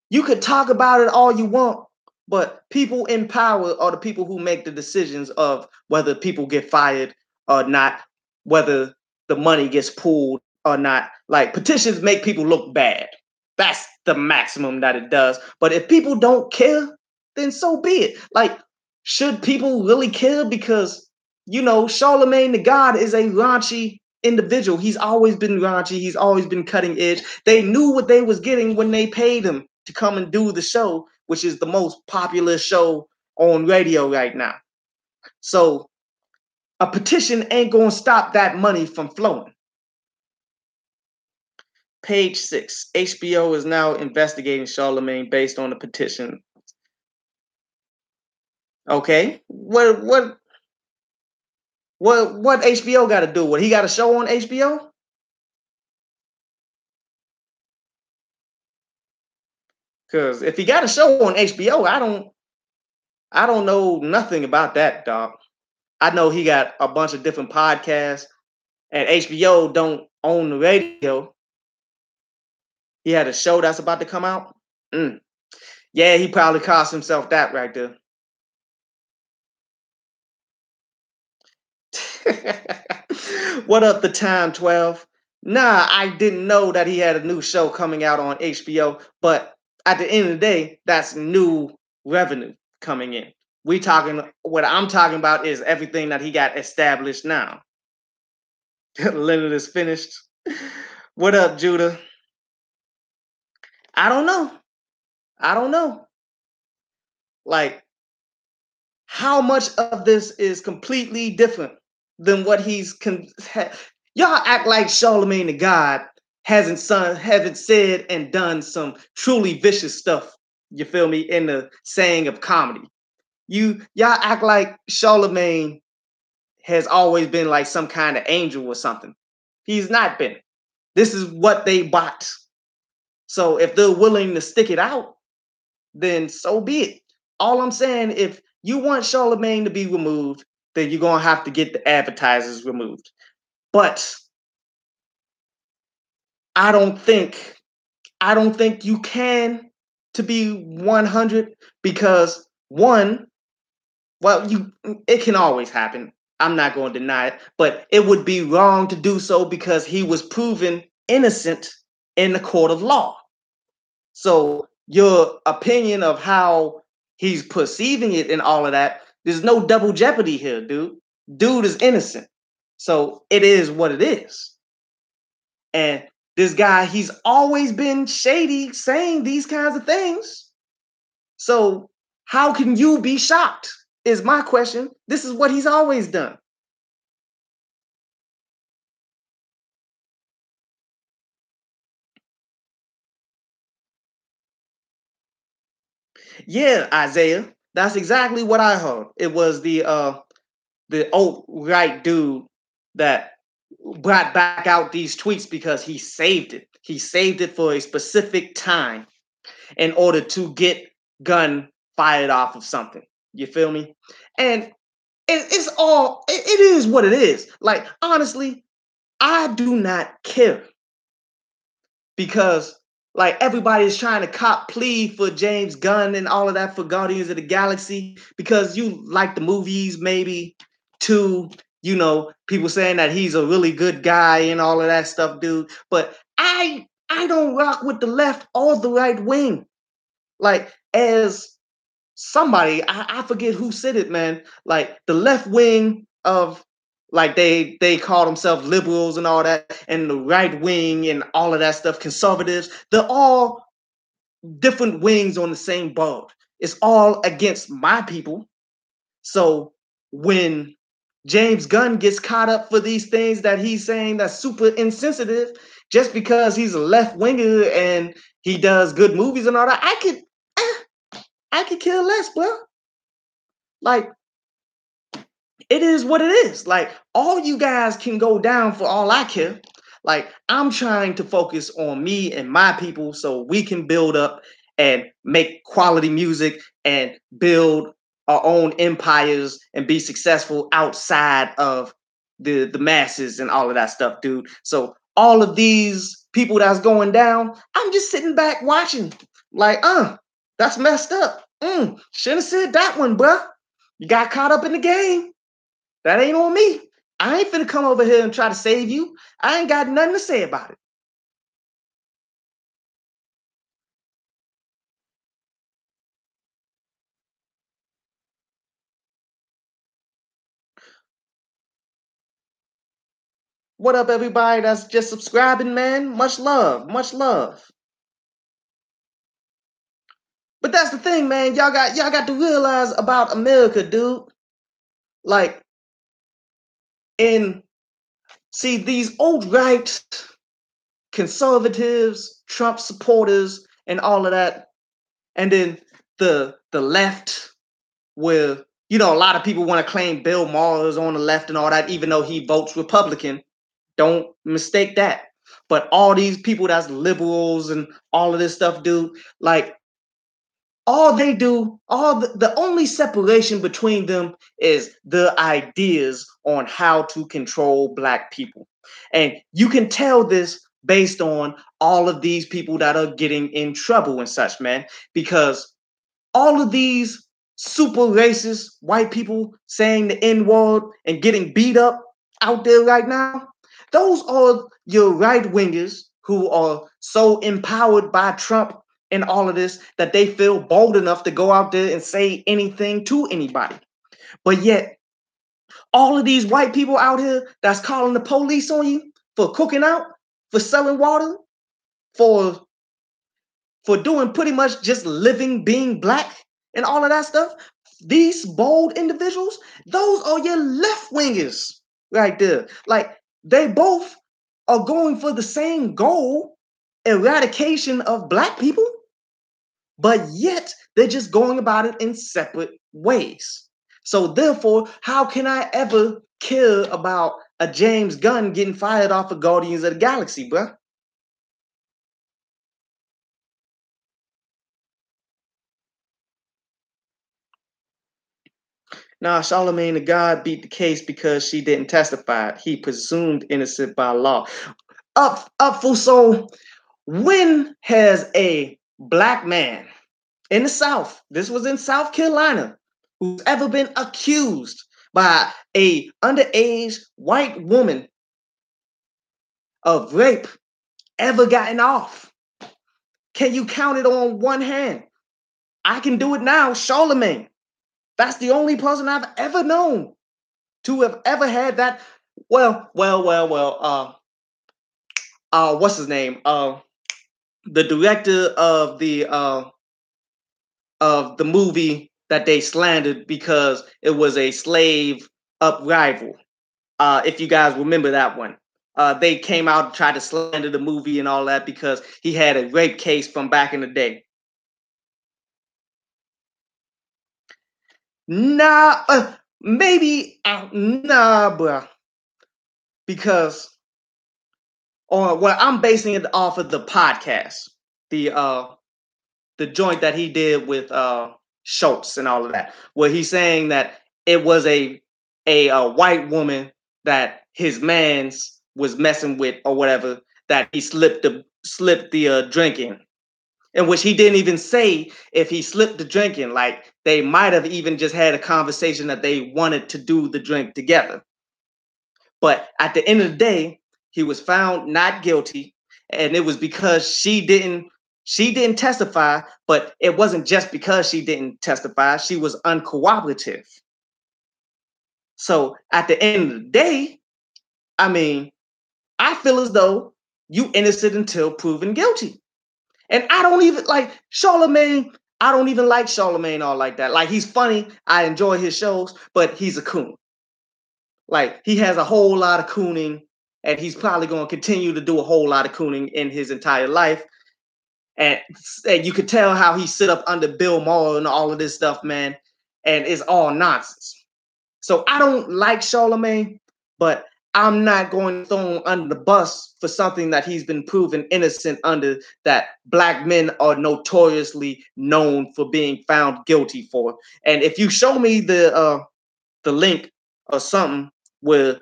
you could talk about it all you want, but people in power are the people who make the decisions of whether people get fired or not, whether the money gets pulled or not. Like, petitions make people look bad. That's the maximum that it does. But if people don't care, then so be it. Like, should people really care? Because, Charlamagne the God is a raunchy individual. He's always been raunchy. He's always been cutting edge. They knew what they was getting when they paid him to come and do the show, which is the most popular show on radio right now. So a petition ain't gonna stop that money from flowing. Page 6. HBO is now investigating Charlamagne based on the petition. Okay. What HBO got to do? What, he got a show on HBO? Because if he got a show on HBO, I don't know nothing about that, dog. I know he got a bunch of different podcasts, and HBO don't own the radio. He had a show that's about to come out. Mm. Yeah, he probably cost himself that right there. What up, the time 12? Nah, I didn't know that he had a new show coming out on HBO, but at the end of the day, that's new revenue coming in. What I'm talking about is everything that he got established now. Leonard is finished. What up, Judah? I don't know. I don't know. Like, how much of this is completely different than what y'all act like Charlamagne the God haven't said and done some truly vicious stuff. You feel me? In the saying of comedy, y'all act like Charlamagne has always been like some kind of angel or something. He's not been. This is what they bought. So if they're willing to stick it out, then so be it. All I'm saying, if you want Charlamagne to be removed, then you're gonna have to get the advertisers removed. But I don't think you can to be 100 because one, well, it can always happen. I'm not going to deny it, but it would be wrong to do so because he was proven innocent in the court of law. So your opinion of how he's perceiving it and all of that, there's no double jeopardy here, dude. Dude is innocent. So it is what it is. And this guy, he's always been shady saying these kinds of things. So how can you be shocked? Is my question. This is what he's always done. Yeah, Isaiah. That's exactly what I heard. It was the alt right dude that brought back out these tweets because he saved it. He saved it for a specific time in order to get gun fired off of something. You feel me? And it is what it is. Like, honestly, I do not care because like everybody is trying to cop plea for James Gunn and all of that for Guardians of the Galaxy because you like the movies, maybe too, people saying that he's a really good guy and all of that stuff, dude. But I don't rock with the left or the right wing. Like, as somebody, I forget who said it, man. Like the left wing of like they call themselves liberals and all that, and the right wing and all of that stuff, conservatives, they're all different wings on the same boat. It's all against my people. So when James Gunn gets caught up for these things that he's saying that's super insensitive, just because he's a left winger and he does good movies and all that, I could care less, bro. Like, it is what it is. Like, all you guys can go down for all I care. Like, I'm trying to focus on me and my people so we can build up and make quality music and build our own empires and be successful outside of the masses and all of that stuff, dude. So all of these people that's going down, I'm just sitting back watching. Like, that's messed up. Shouldn't have said that one, bruh. You got caught up in the game. That ain't on me. I ain't finna come over here and try to save you. I ain't got nothing to say about it. What up, everybody that's just subscribing, man? Much love, much love. But that's the thing, man. Y'all got to realize about America, dude. Like, in see these old right conservatives, Trump supporters, and all of that, and then the left, where a lot of people want to claim Bill Maher is on the left and all that, even though he votes Republican. Don't mistake that. But all these people that's liberals and all of this stuff, dude, like all they do, the only separation between them is the ideas on how to control black people. And you can tell this based on all of these people that are getting in trouble and such, man, because all of these super racist white people saying the N word and getting beat up out there right now, those are your right wingers who are so empowered by Trump in all of this that they feel bold enough to go out there and say anything to anybody. But yet, all of these white people out here that's calling the police on you for cooking out, for selling water, for doing pretty much just living, being black, and all of that stuff. These bold individuals, those are your left wingers right there. Like they both are going for the same goal, eradication of black people, but yet they're just going about it in separate ways. So therefore, how can I ever care about a James Gunn getting fired off of Guardians of the Galaxy, bruh? Nah, Charlamagne the God beat the case because she didn't testify. He presumed innocent by law. Up for so when has a black man in the South, this was in South Carolina, who's ever been accused by a underage white woman of rape ever gotten off? Can you count it on one hand? I can do it now, Charlamagne. That's the only person I've ever known to have ever had that. What's his name? The director of the movie that they slandered because it was a slave uprisal. If you guys remember that one, they came out and tried to slander the movie and all that because he had a rape case from back in the day. Nah, maybe nah, bruh. Because, or well, I'm basing it off of the podcast, the joint that he did with Schultz and all of that, where he's saying that it was a white woman that his man's was messing with or whatever, that he slipped the drink in which he didn't even say if he slipped the drink in. Like they might have even just had a conversation that they wanted to do the drink together. But at the end of the day, he was found not guilty, and it was because she didn't testify, but it wasn't just because she didn't testify, she was uncooperative. So at the end of the day, I mean, I feel as though you innocent until proven guilty. And I don't even like Charlamagne. I don't even like Charlamagne all like that. Like he's funny. I enjoy his shows, but he's a coon. Like he has a whole lot of cooning, and he's probably going to continue to do a whole lot of cooning in his entire life. And you could tell how he sit up under Bill Maher and all of this stuff, man. And it's all nonsense. So I don't like Charlamagne, but I'm not going to throw him under the bus for something that he's been proven innocent under, that black men are notoriously known for being found guilty for. And if you show me the link or something where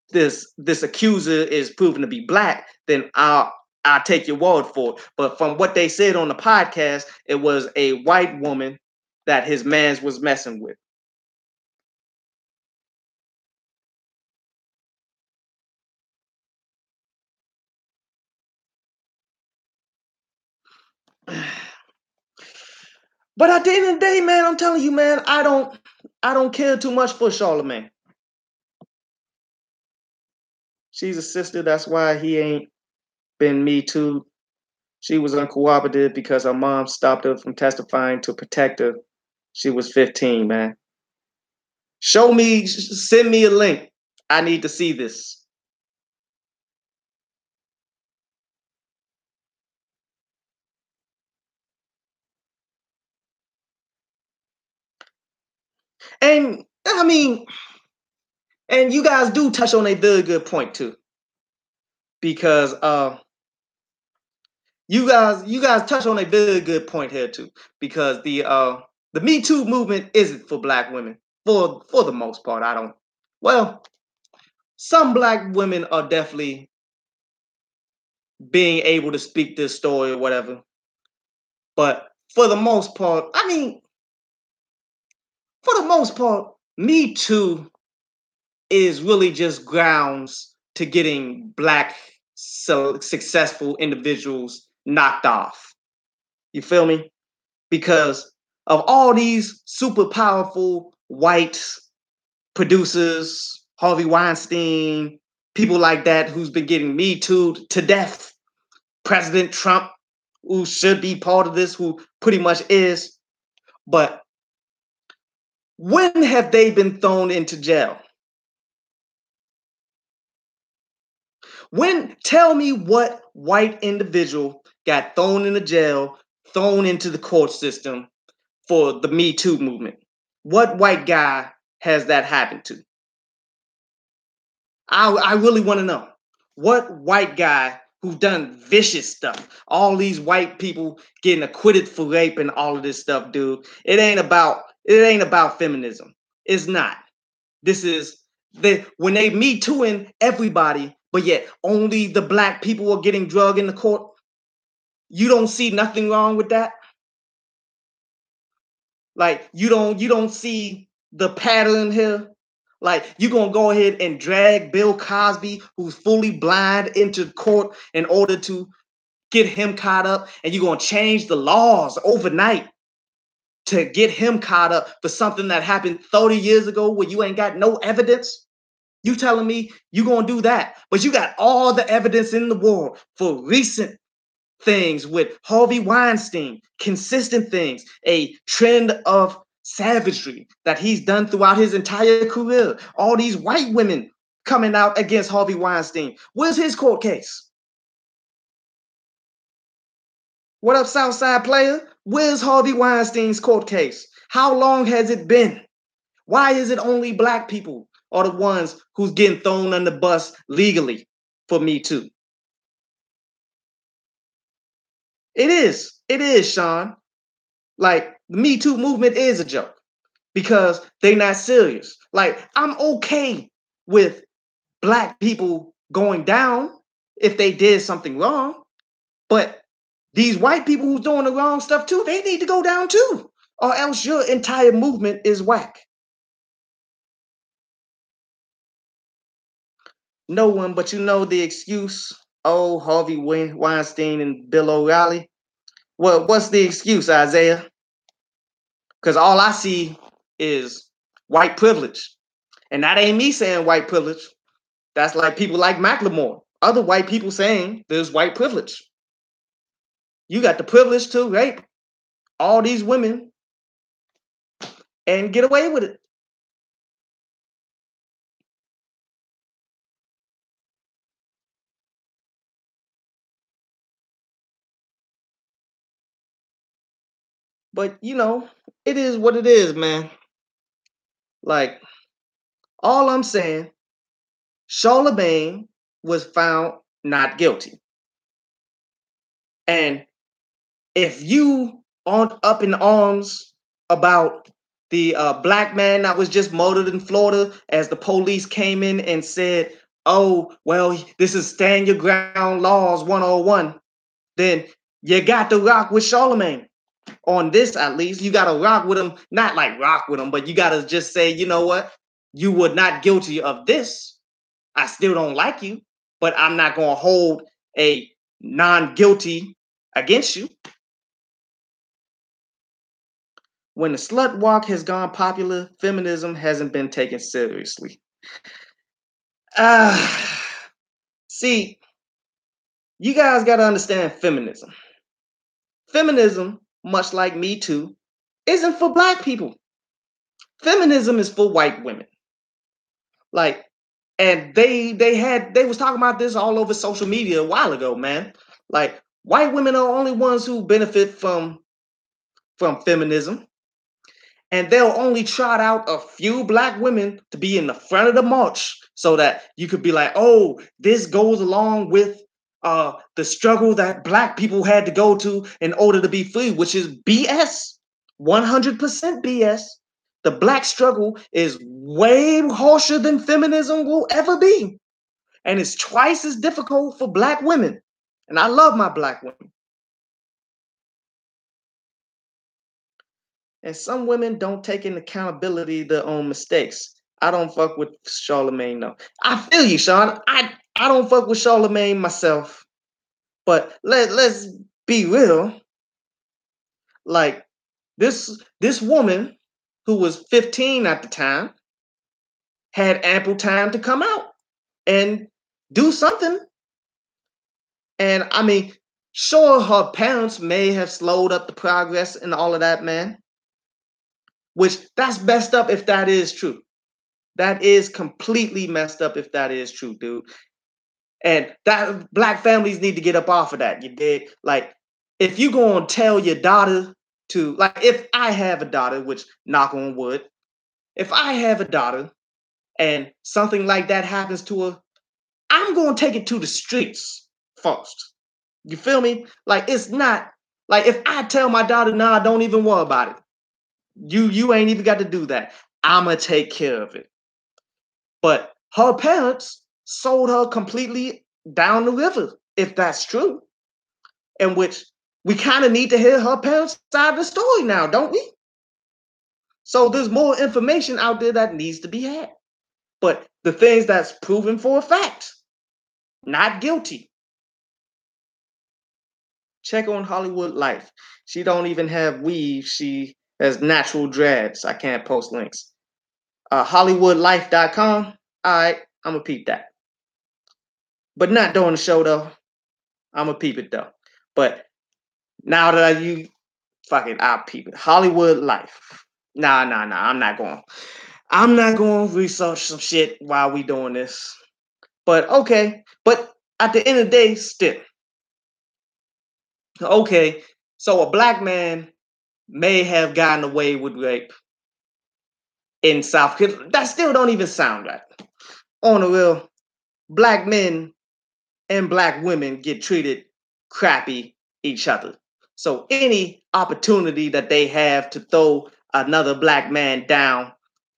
this accuser is proven to be black, then I'll take your word for it. But from what they said on the podcast, it was a white woman that his man's was messing with. But at the end of the day, man, I'm telling you, man, I don't care too much for Charlamagne. She's a sister. That's why he ain't been Me Too. She was uncooperative because her mom stopped her from testifying to protect her. She was 15, man. Show me, send me a link. I need to see this. And I mean, and you guys do touch on a very good point too, because you guys touch on a very good point here too, because the Me Too movement isn't for black women for the most part. I don't. Well, some black women are definitely being able to speak this story or whatever, but for the most part, I mean, for the most part, Me Too is really just grounds to getting black successful individuals knocked off. You feel me? Because of all these super powerful white producers, Harvey Weinstein, people like that who's been getting Me Too to death, President Trump, who should be part of this, who pretty much is. But when have they been thrown into jail? When, tell me what white individual got thrown into jail, thrown into the court system for the Me Too movement? What white guy has that happened to? I really want to know. What white guy who's done vicious stuff, all these white people getting acquitted for rape and all of this stuff, dude. It ain't about feminism. It's not. This is when they Me Tooing everybody, but yet only the black people are getting drugged in the court. You don't see nothing wrong with that. Like you don't see the pattern here. Like you gonna go ahead and drag Bill Cosby, who's fully blind, into court in order to get him caught up, and you're gonna change the laws overnight to get him caught up for something that happened 30 years ago where you ain't got no evidence? You telling me you gonna do that, but you got all the evidence in the world for recent things with Harvey Weinstein, consistent things, a trend of savagery that he's done throughout his entire career. All these white women coming out against Harvey Weinstein. Where's his court case? What up, Southside player? Where's Harvey Weinstein's court case? How long has it been? Why is it only black people are the ones who's getting thrown on the bus legally for Me Too? It is. It is, Sean. Like the Me Too movement is a joke because they're not serious. Like I'm okay with black people going down if they did something wrong, but these white people who's doing the wrong stuff too, they need to go down too, or else your entire movement is whack. No one, but you know the excuse. Oh, Harvey Weinstein and Bill O'Reilly. Well, what's the excuse, Isaiah? Because all I see is white privilege. And that ain't me saying white privilege. That's like people like Macklemore. Other white people saying there's white privilege. You got the privilege to rape all these women and get away with it. But you know, it is what it is, man. Like, all I'm saying, Charlamagne was found not guilty. And if you aren't up in arms about the black man that was just murdered in Florida, as the police came in and said, oh, well, this is stand your ground laws 101, then you got to rock with Charlamagne. On this, at least, you got to rock with him, not like rock with him, but you got to just say, you know what? You were not guilty of this. I still don't like you, but I'm not going to hold a non-guilty against you. When the slut walk has gone popular, feminism hasn't been taken seriously. See, you guys got to understand feminism. Feminism, much like Me Too, isn't for black people. Feminism is for white women. Like, and they was talking about this all over social media a while ago, man. Like, white women are the only ones who benefit from feminism. And they'll only trot out a few black women to be in the front of the march so that you could be like, oh, this goes along with the struggle that black people had to go to in order to be free, which is BS, 100% BS. The black struggle is way harsher than feminism will ever be. And it's twice as difficult for black women. And I love my black women. And some women don't take in accountability their own mistakes. I don't fuck with Charlamagne, no. I feel you, Sean. I don't fuck with Charlamagne myself. But let's be real. Like this woman who was 15 at the time had ample time to come out and do something. And I mean, sure, her parents may have slowed up the progress and all of that, man. Which that's messed up if that is true. That is completely messed up if that is true, dude. And that black families need to get up off of that. You dig? Like, if you gonna tell your daughter to, like, if I have a daughter, which knock on wood, if I have a daughter and something like that happens to her, I'm gonna take it to the streets first. You feel me? Like, it's not like if I tell my daughter, nah, don't even worry about it. You ain't even got to do that. I'ma take care of it. But her parents sold her completely down the river, if that's true. In which we kind of need to hear her parents' side of the story now, don't we? So there's more information out there that needs to be had. But the things that's proven for a fact, not guilty. Check on Hollywood Life. She don't even have weave. She has natural dreads. I can't post links. HollywoodLife.com. All right, I'm gonna peep that. But not during the show though. I'm gonna peep it though. But now that you fuck it, I'll peep it. Hollywood Life. Nah. I'm not going. I'm not going to research some shit while we doing this. But okay. But at the end of the day, still. Okay. So a black man may have gotten away with rape in South Carolina. That still don't even sound right. On the real, black men and black women get treated crappy each other. So any opportunity that they have to throw another black man down,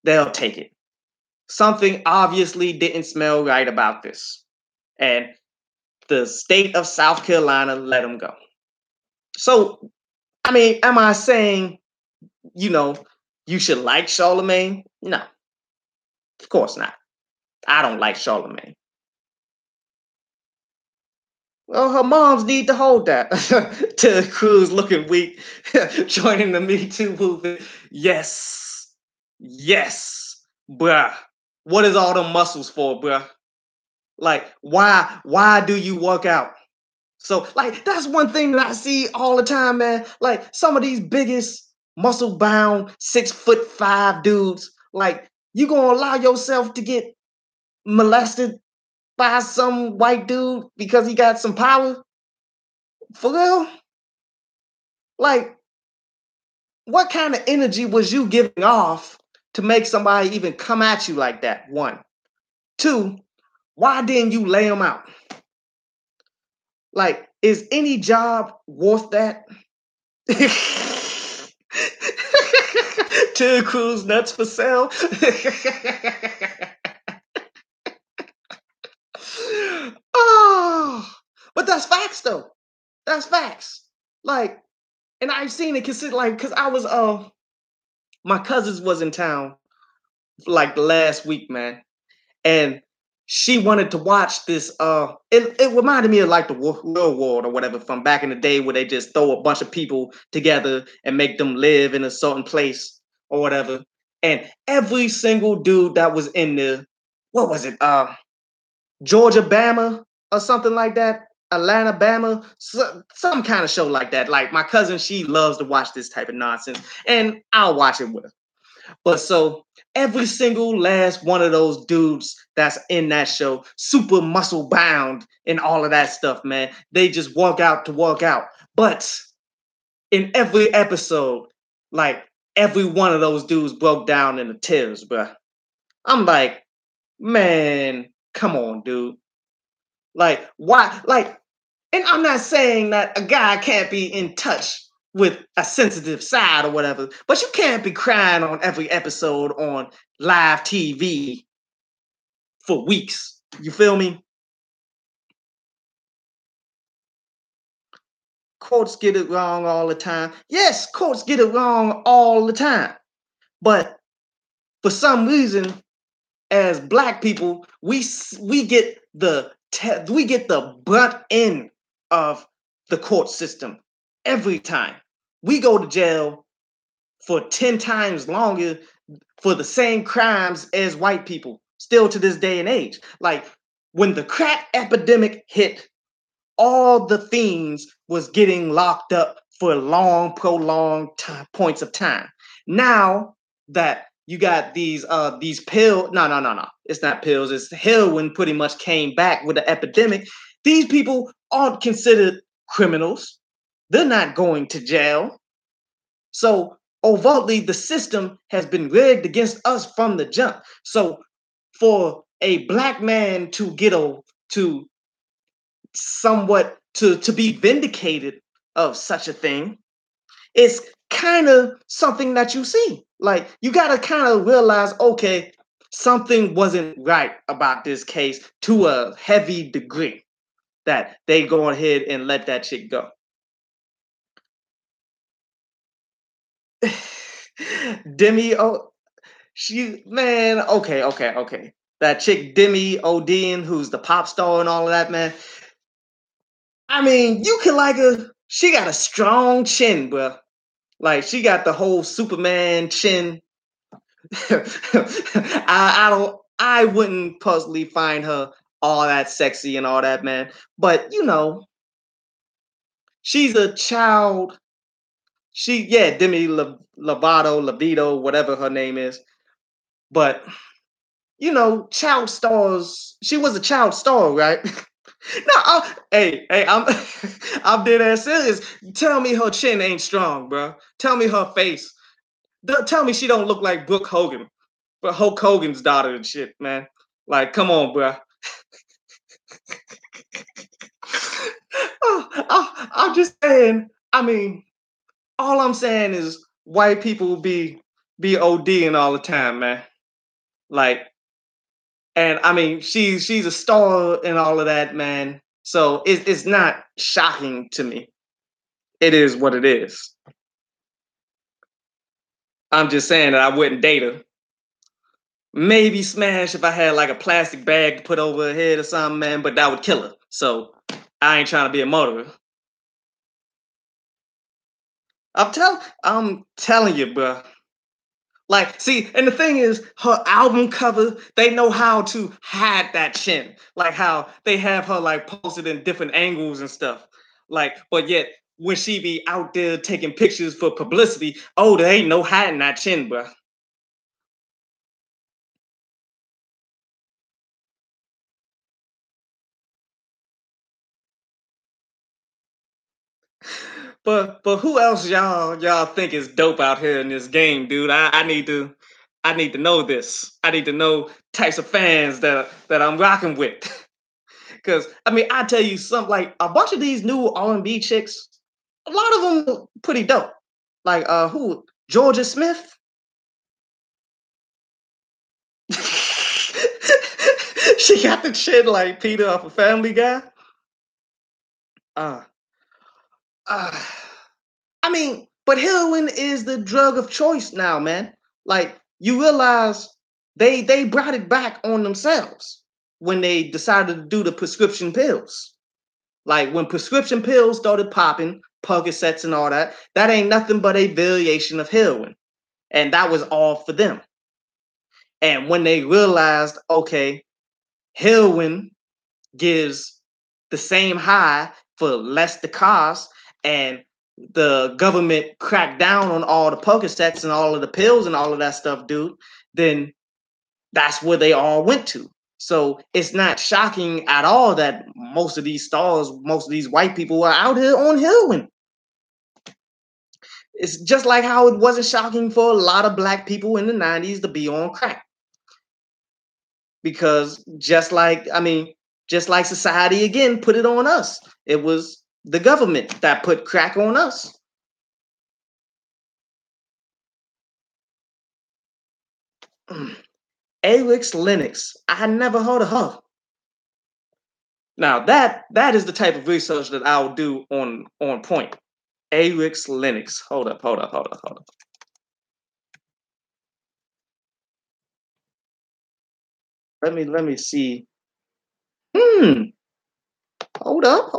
they'll take it. Something obviously didn't smell right about this. And the state of South Carolina let them go. So, I mean, am I saying, you should like Charlamagne? No, of course not. I don't like Charlamagne. Well, her moms need to hold that. Ted Cruz looking weak, joining the Me Too movement. Yes. Yes. Bruh. What is all the muscles for, bruh? Like, why do you work out? So, like, that's one thing that I see all the time, man. Like, some of these biggest muscle bound 6'5" dudes, like, you gonna allow yourself to get molested by some white dude because he got some power? For real? Like, what kind of energy was you giving off to make somebody even come at you like that? One. Two, why didn't you lay them out? Like, is any job worth that? Ted Cruz nuts for sale. Oh, but that's facts though. That's facts. Like, and I've seen it because I was my cousins was in town like the last week, man, and she wanted to watch this. It reminded me of like the real world or whatever from back in the day where they just throw a bunch of people together and make them live in a certain place or whatever. And every single dude that was in there, what was it? Georgia Bama or something like that. Atlanta Bama, some kind of show like that. Like my cousin, she loves to watch this type of nonsense, and I'll watch it with her. But so every single last one of those dudes that's in that show, super muscle bound and all of that stuff, man, they just walk out to walk out. But in every episode, like every one of those dudes broke down into tears, bro. I'm like, man, come on, dude. Like, why? Like, and I'm not saying that a guy can't be in touch with a sensitive side or whatever, but you can't be crying on every episode on live TV for weeks. You feel me? Courts get it wrong all the time. Yes, courts get it wrong all the time. But for some reason, as black people, we get the brunt end of the court system every time. we go to jail for 10 times longer for the same crimes as white people, still to this day and age. Like when the crack epidemic hit, all the fiends was getting locked up for long, prolonged points of time. Now that you got these pills, no, it's not pills, it's heroin pretty much came back with the epidemic. These people aren't considered criminals. They're not going to jail. So overtly, the system has been rigged against us from the jump. So for a black man to get to somewhat to be vindicated of such a thing, it's kind of something that you see. Like you gotta kind of realize, okay, something wasn't right about this case to a heavy degree that they go ahead and let that chick go. Demi, oh, she man, okay. That chick Demi Odin, who's the pop star and all of that, man. I mean, you can like her. She got a strong chin, bro. Like she got the whole Superman chin. I don't. I wouldn't personally find her all that sexy and all that, man. But you know, she's a child. Yeah, Demi Lovato, whatever her name is. But you know, child stars. She was a child star, right? No, hey, I'm dead ass serious. Tell me her chin ain't strong, bro. Tell me her face. Tell me she don't look like Brooke Hogan, but Hulk Hogan's daughter and shit, man. Like, come on, bro. I'm just saying. I mean, all I'm saying is white people be ODing all the time, man. Like, and I mean, she's a star and all of that, man. So it's not shocking to me. It is what it is. I'm just saying that I wouldn't date her. Maybe smash if I had like a plastic bag to put over her head or something, man, but that would kill her. So I ain't trying to be a murderer. I'm telling you, bro. Like, see, and the thing is, her album cover, they know how to hide that chin. Like how they have her like posted in different angles and stuff. Like, but yet when she be out there taking pictures for publicity, oh, there ain't no hiding that chin, bro. But who else y'all think is dope out here in this game, dude? I need to know this. I need to know types of fans that I'm rocking with. Cause I mean, I tell you something like a bunch of these new R&B chicks, a lot of them are pretty dope. Like who? Georgia Smith. She got the chin like Peter off a Family Guy. Uh, uh, I mean, but heroin is the drug of choice now, man. Like you realize they brought it back on themselves when they decided to do the prescription pills. Like when prescription pills started popping, Percocets and all that, that ain't nothing but a variation of heroin. And that was all for them. And when they realized, okay, heroin gives the same high for less the cost, and the government cracked down on all the Percocets and all of the pills and all of that stuff, dude, then that's where they all went to. So it's not shocking at all that most of these stars, most of these white people are out here on heroin. It's just like how it wasn't shocking for a lot of black people in the 90s to be on crack. Because just like society again put it on us. It was the government that put crack on us. Arix Lennox. I had never heard of her. Now that is the type of research that I'll do on point. Arix Lennox. Hold up. Let me see. Hmm. Hold up.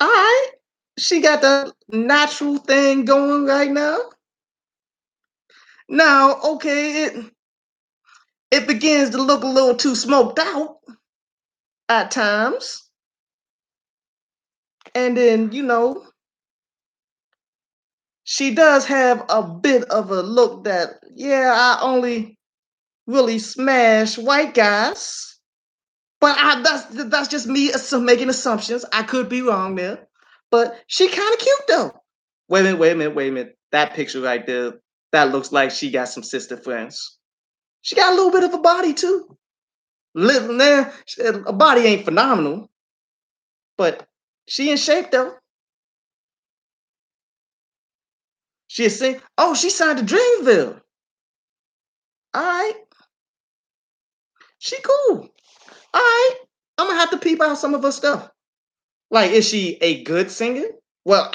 All right. She got the natural thing going right now. Now, okay, it begins to look a little too smoked out at times. And then, she does have a bit of a look that, yeah, I only really smash white guys. But that's just me making assumptions. I could be wrong there. But she kind of cute though. Wait a minute. That picture right there, that looks like she got some sister friends. She got a little bit of a body too. Little now, a body ain't phenomenal, but she in shape though. She is saying, oh, she signed to Dreamville. All right, she cool. All right, I'm gonna have to peep out some of her stuff. Like, is she a good singer? Well,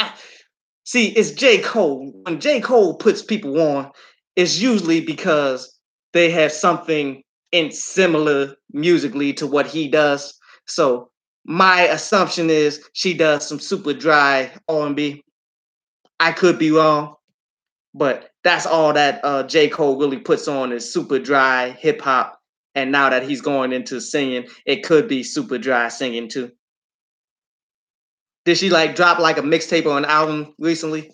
see, it's J. Cole. When J. Cole puts people on, it's usually because they have something in similar musically to what he does. So my assumption is she does some super dry R&B. I could be wrong, but that's all that J. Cole really puts on is super dry hip hop. And now that he's going into singing, it could be super dry singing too. Did she like drop like a mixtape or an album recently?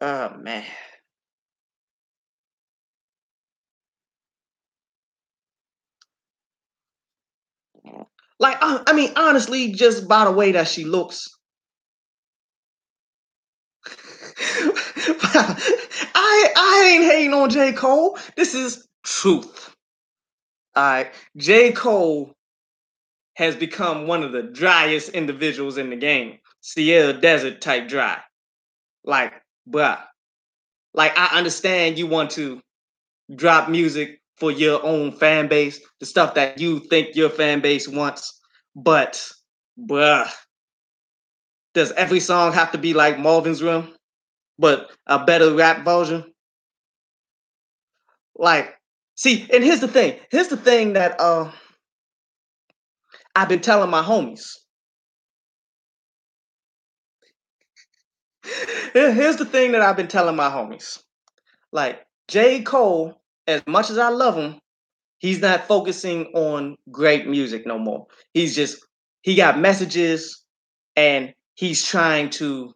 Oh man. Like I mean, honestly, just by the way that she looks, I ain't hating on J. Cole. This is truth. All right, J. Cole has become one of the driest individuals in the game. Sierra Desert type dry. Like, bruh. Like I understand you want to drop music for your own fan base, the stuff that you think your fan base wants, but bruh, does every song have to be like Marvin's Room, but a better rap version? Like, see, and here's the thing. Here's the thing that I've been telling my homies. Here's the thing that I've been telling my homies. Like J. Cole, as much as I love him, he's not focusing on great music no more. He got messages and he's trying to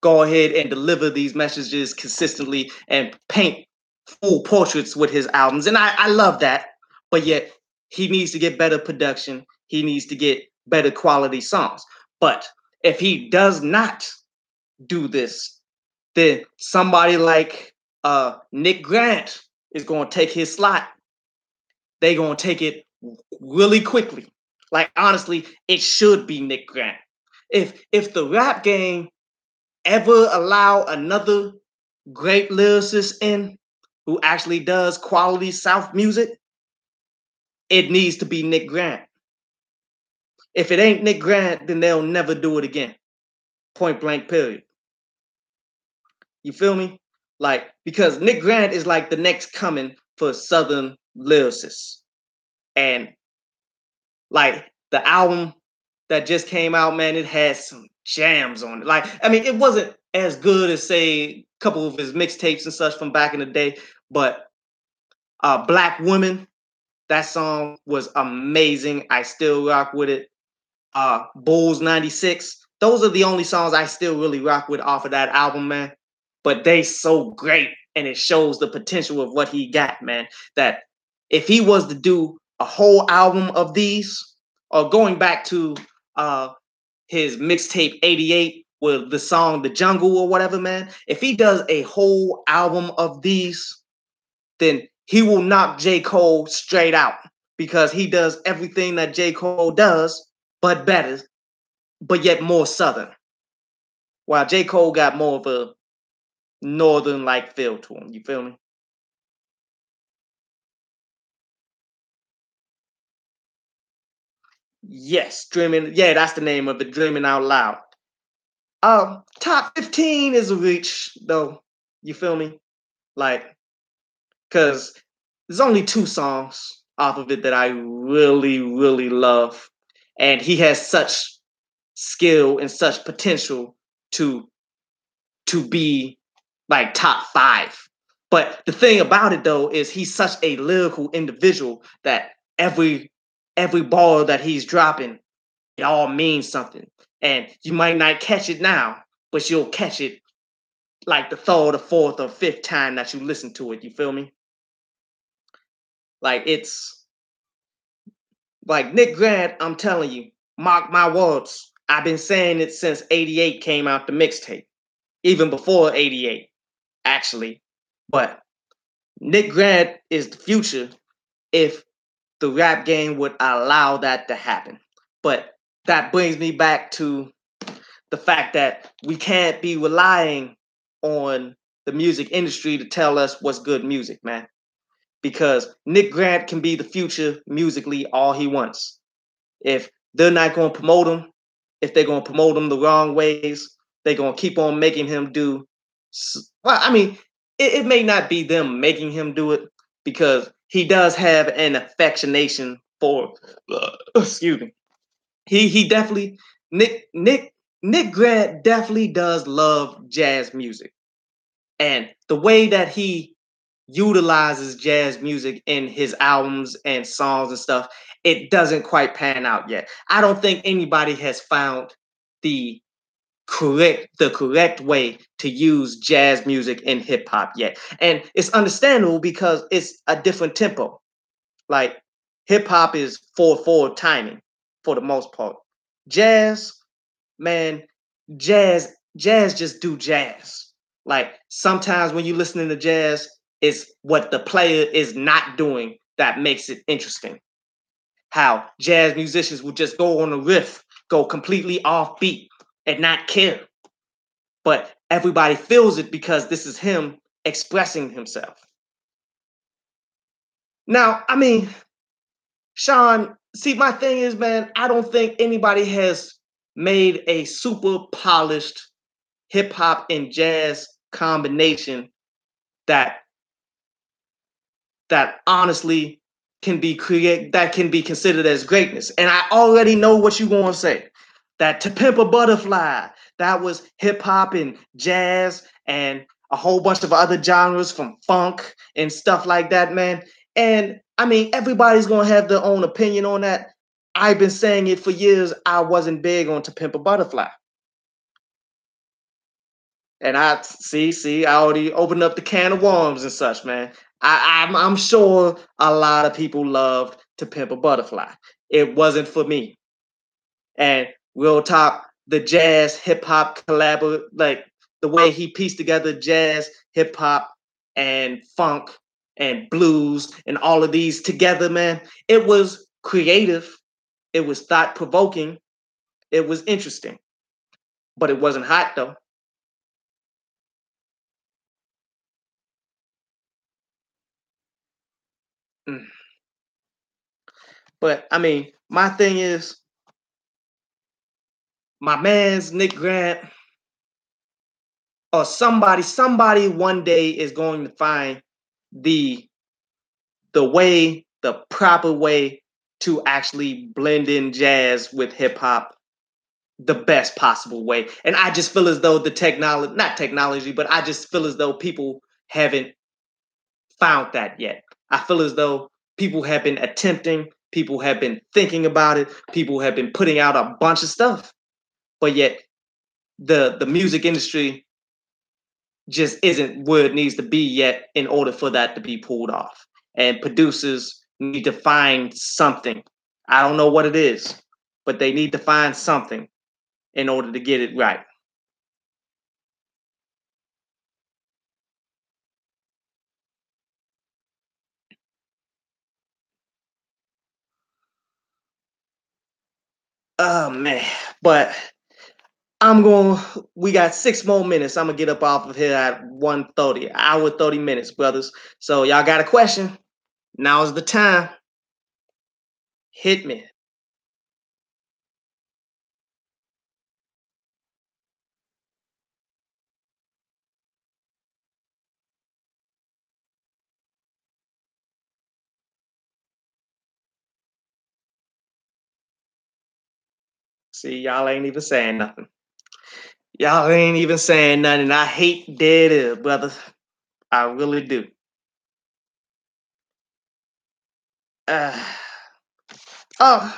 go ahead and deliver these messages consistently and paint full portraits with his albums. And I love that. But yet he needs to get better production. He needs to get better quality songs. But if he does not do this, then somebody like Nick Grant is going to take his slot. They're going to take it really quickly. Like honestly, it should be Nick Grant. If the rap game ever allow another great lyricist in who actually does quality South music, it needs to be Nick Grant. If it ain't Nick Grant, then they'll never do it again. Point blank, period. You feel me? Like, because Nick Grant is like the next coming for Southern lyricists. And like the album that just came out, man, it has some jams on it. Like, I mean, it wasn't as good as say a couple of his mixtapes and such from back in the day, but Black Women, that song was amazing. I still rock with it. Bulls 96. Those are the only songs I still really rock with off of that album, man. But they so great and it shows the potential of what he got, man. That if he was to do a whole album of these, or going back to his mixtape 88 with the song The Jungle or whatever, man, if he does a whole album of these, then he will knock J. Cole straight out because he does everything that J. Cole does, but better, but yet more Southern. While J. Cole got more of a Northern like feel to him. You feel me? Yes, dreaming. Yeah, that's the name of it. Dreaming out loud. Top 15 is a reach, though. You feel me? Like, because there's only two songs off of it that I really, really love. And he has such skill and such potential to be like top five. But the thing about it though is he's such a lyrical individual that every ball that he's dropping, it all means something. And you might not catch it now, but you'll catch it like the third or fourth or fifth time that you listen to it. You feel me? Like it's like Nick Grant, I'm telling you, mark my words. I've been saying it since 88 came out the mixtape. Even before 88, actually. But Nick Grant is the future if the rap game would allow that to happen. But that brings me back to the fact that we can't be relying on the music industry to tell us what's good music, man. Because Nick Grant can be the future musically all he wants. If they're not going to promote him, if they're going to promote him the wrong ways, they're going to keep on making him do. Well, I mean, it may not be them making him do it because he does have an affectionation for. Excuse me. He definitely Nick Grant definitely does love jazz music, and the way that he utilizes jazz music in his albums and songs and stuff, it doesn't quite pan out yet. I don't think anybody has found the correct way to use jazz music in hip hop yet. And it's understandable because it's a different tempo. Like hip hop is 4/4 timing for the most part. Jazz, man, jazz just do jazz. Like sometimes when you're listening to jazz, it's what the player is not doing that makes it interesting. How jazz musicians will just go on a riff, go completely off beat and not care. But everybody feels it because this is him expressing himself. Now, I mean, Sean, see, my thing is, man, I don't think anybody has made a super polished hip hop and jazz combination that honestly can be considered as greatness. And I already know what you're going to say. That To Pimp a Butterfly, that was hip hop and jazz and a whole bunch of other genres from funk and stuff like that, man. And I mean, everybody's going to have their own opinion on that. I've been saying it for years. I wasn't big on To Pimp a Butterfly. And I already opened up the can of worms and such, man. I'm sure a lot of people loved To Pimp a Butterfly. It wasn't for me. And real talk, the jazz hip hop collab, like the way he pieced together jazz, hip hop, and funk and blues and all of these together, man. It was creative. It was thought provoking. It was interesting, but it wasn't hot though. Mm. But I mean, my thing is, my man's Nick Grant or somebody one day is going to find the the proper way to actually blend in jazz with hip hop the best possible way. And I just feel as though the technology, not technology, but I just feel as though people haven't found that yet. I feel as though people have been attempting, people have been thinking about it, people have been putting out a bunch of stuff, but yet the music industry just isn't where it needs to be yet in order for that to be pulled off. And producers need to find something. I don't know what it is, but they need to find something in order to get it right. Oh man. But we got 6 more minutes. I'm gonna get up off of here at 1:30, hour 30 minutes, brothers. So y'all got a question? Now's the time. Hit me. See, y'all ain't even saying nothing. Y'all ain't even saying nothing. I hate dead air, brother. I really do. Uh, uh,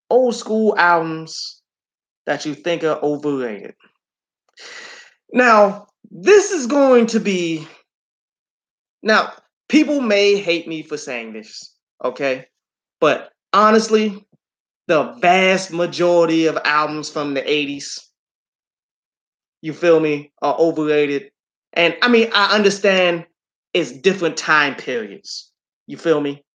Old school albums that you think are overrated. Now, this is going to be. Now, people may hate me for saying this, okay? But honestly, the vast majority of albums from the 80s, you feel me, are overrated. And I mean, I understand it's different time periods. You feel me?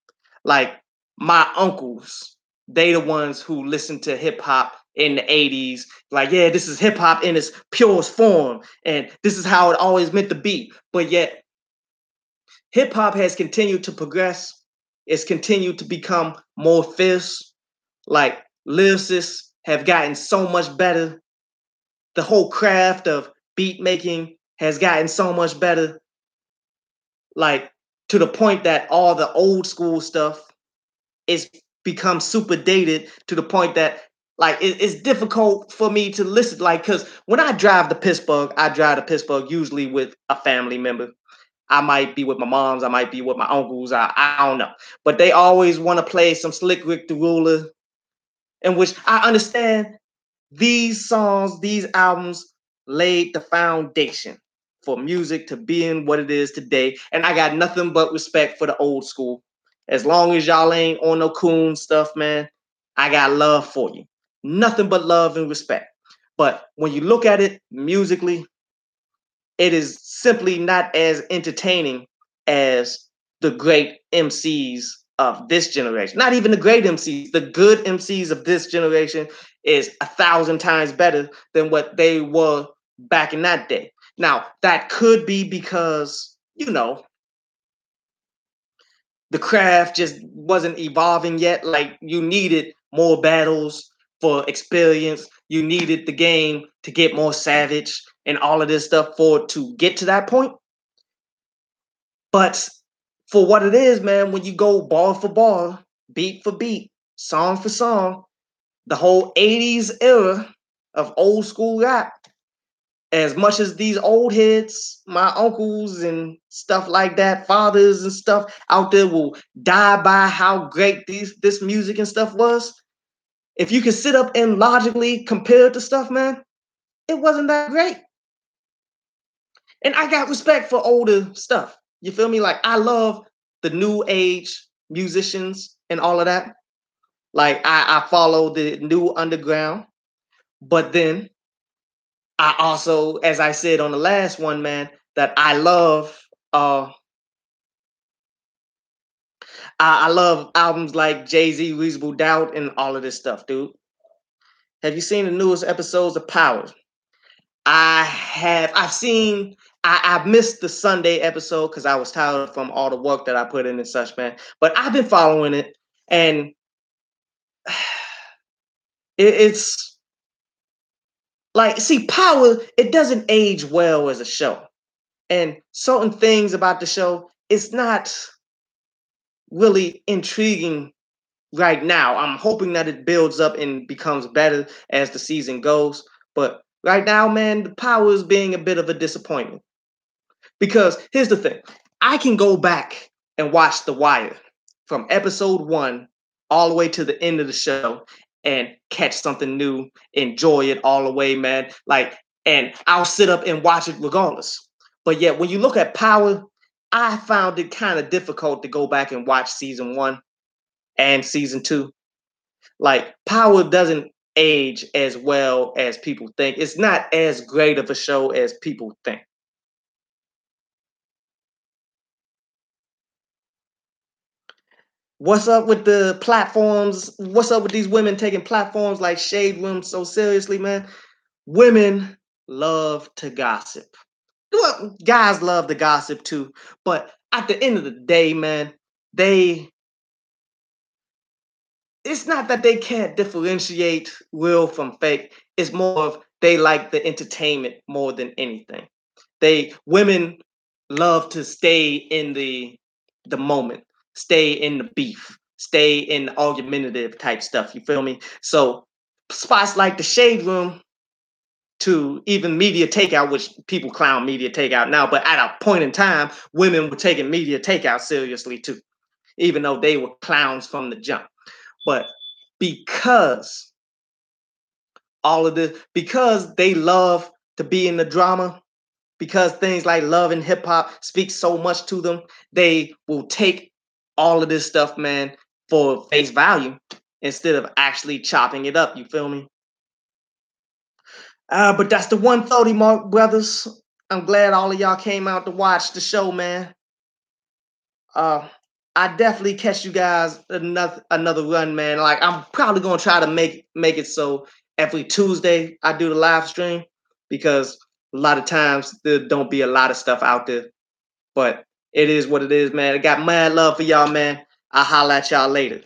Like my uncles, they the ones who listened to hip hop in the 80s. Like, yeah, this is hip hop in its purest form, and this is how it always meant to be. But yet, hip hop has continued to progress. It's continued to become more fierce. Like lyricists have gotten so much better. The whole craft of beat making has gotten so much better. Like to the point that all the old school stuff is become super dated to the point that like it's difficult for me to listen. Like, cause when I drive to Pittsburgh usually with a family member. I might be with my moms, I might be with my uncles, I don't know. But they always want to play some Slick Rick the Ruler, in which I understand these songs, these albums laid the foundation for music to being what it is today. And I got nothing but respect for the old school. As long as y'all ain't on no coon stuff, man, I got love for you. Nothing but love and respect. But when you look at it musically, it is simply not as entertaining as the great MCs of this generation. Not even the great MCs, the good MCs of this generation is 1,000 times better than what they were back in that day. Now, that could be because, the craft just wasn't evolving yet. Like you needed more battles for experience. You needed the game to get more savage and all of this stuff for it to get to that point. But for what it is, man, when you go bar for bar, beat for beat, song for song, the whole 80s era of old school rap, as much as these old heads, my uncles and stuff like that, fathers and stuff out there will die by how great this music and stuff was. If you can sit up and logically compare it to stuff, man, it wasn't that great. And I got respect for older stuff. You feel me? Like I love the new age musicians and all of that. Like I follow the new underground, but then I also, as I said on the last one, man, that I love albums like Jay-Z, Reasonable Doubt, and all of this stuff, dude. Have you seen the newest episodes of Power? I have. I've seen. I missed the Sunday episode because I was tired from all the work that I put in and such, man. But I've been following it, and it's like, see, Power. It doesn't age well as a show, and certain things about the show, it's not really intriguing right now. I'm hoping that it builds up and becomes better as the season goes. But right now, man, the Power is being a bit of a disappointment. Because here's the thing, I can go back and watch The Wire from episode 1 all the way to the end of the show and catch something new, enjoy it all the way, man. Like, and I'll sit up and watch it regardless. But yet, when you look at Power, I found it kind of difficult to go back and watch season 1 and season 2. Like, Power doesn't age as well as people think. It's not as great of a show as people think. What's up with the platforms? What's up with these women taking platforms like Shade Room so seriously, man? Women love to gossip. Well, guys love to gossip too, but at the end of the day, man, they it's not that they can't differentiate real from fake. It's more of they like the entertainment more than anything. Women love to stay in the moment, stay in the beef, stay in the argumentative type stuff. You feel me? So spots like the Shade Room to even media takeout, which people clown media takeout now, but at a point in time, women were taking media takeout seriously too, even though they were clowns from the jump. But because all of this, because they love to be in the drama, because things like love and hip hop speak so much to them, they will take all of this stuff, man, for face value instead of actually chopping it up. You feel me? But that's the 130 mark, brothers. I'm glad all of y'all came out to watch the show, man. Uh, I definitely catch you guys another run, man. Like I'm probably gonna try to make it so every Tuesday I do the live stream because a lot of times there don't be a lot of stuff out there. But it is what it is, man. I got mad love for y'all, man. I'll holla at y'all later.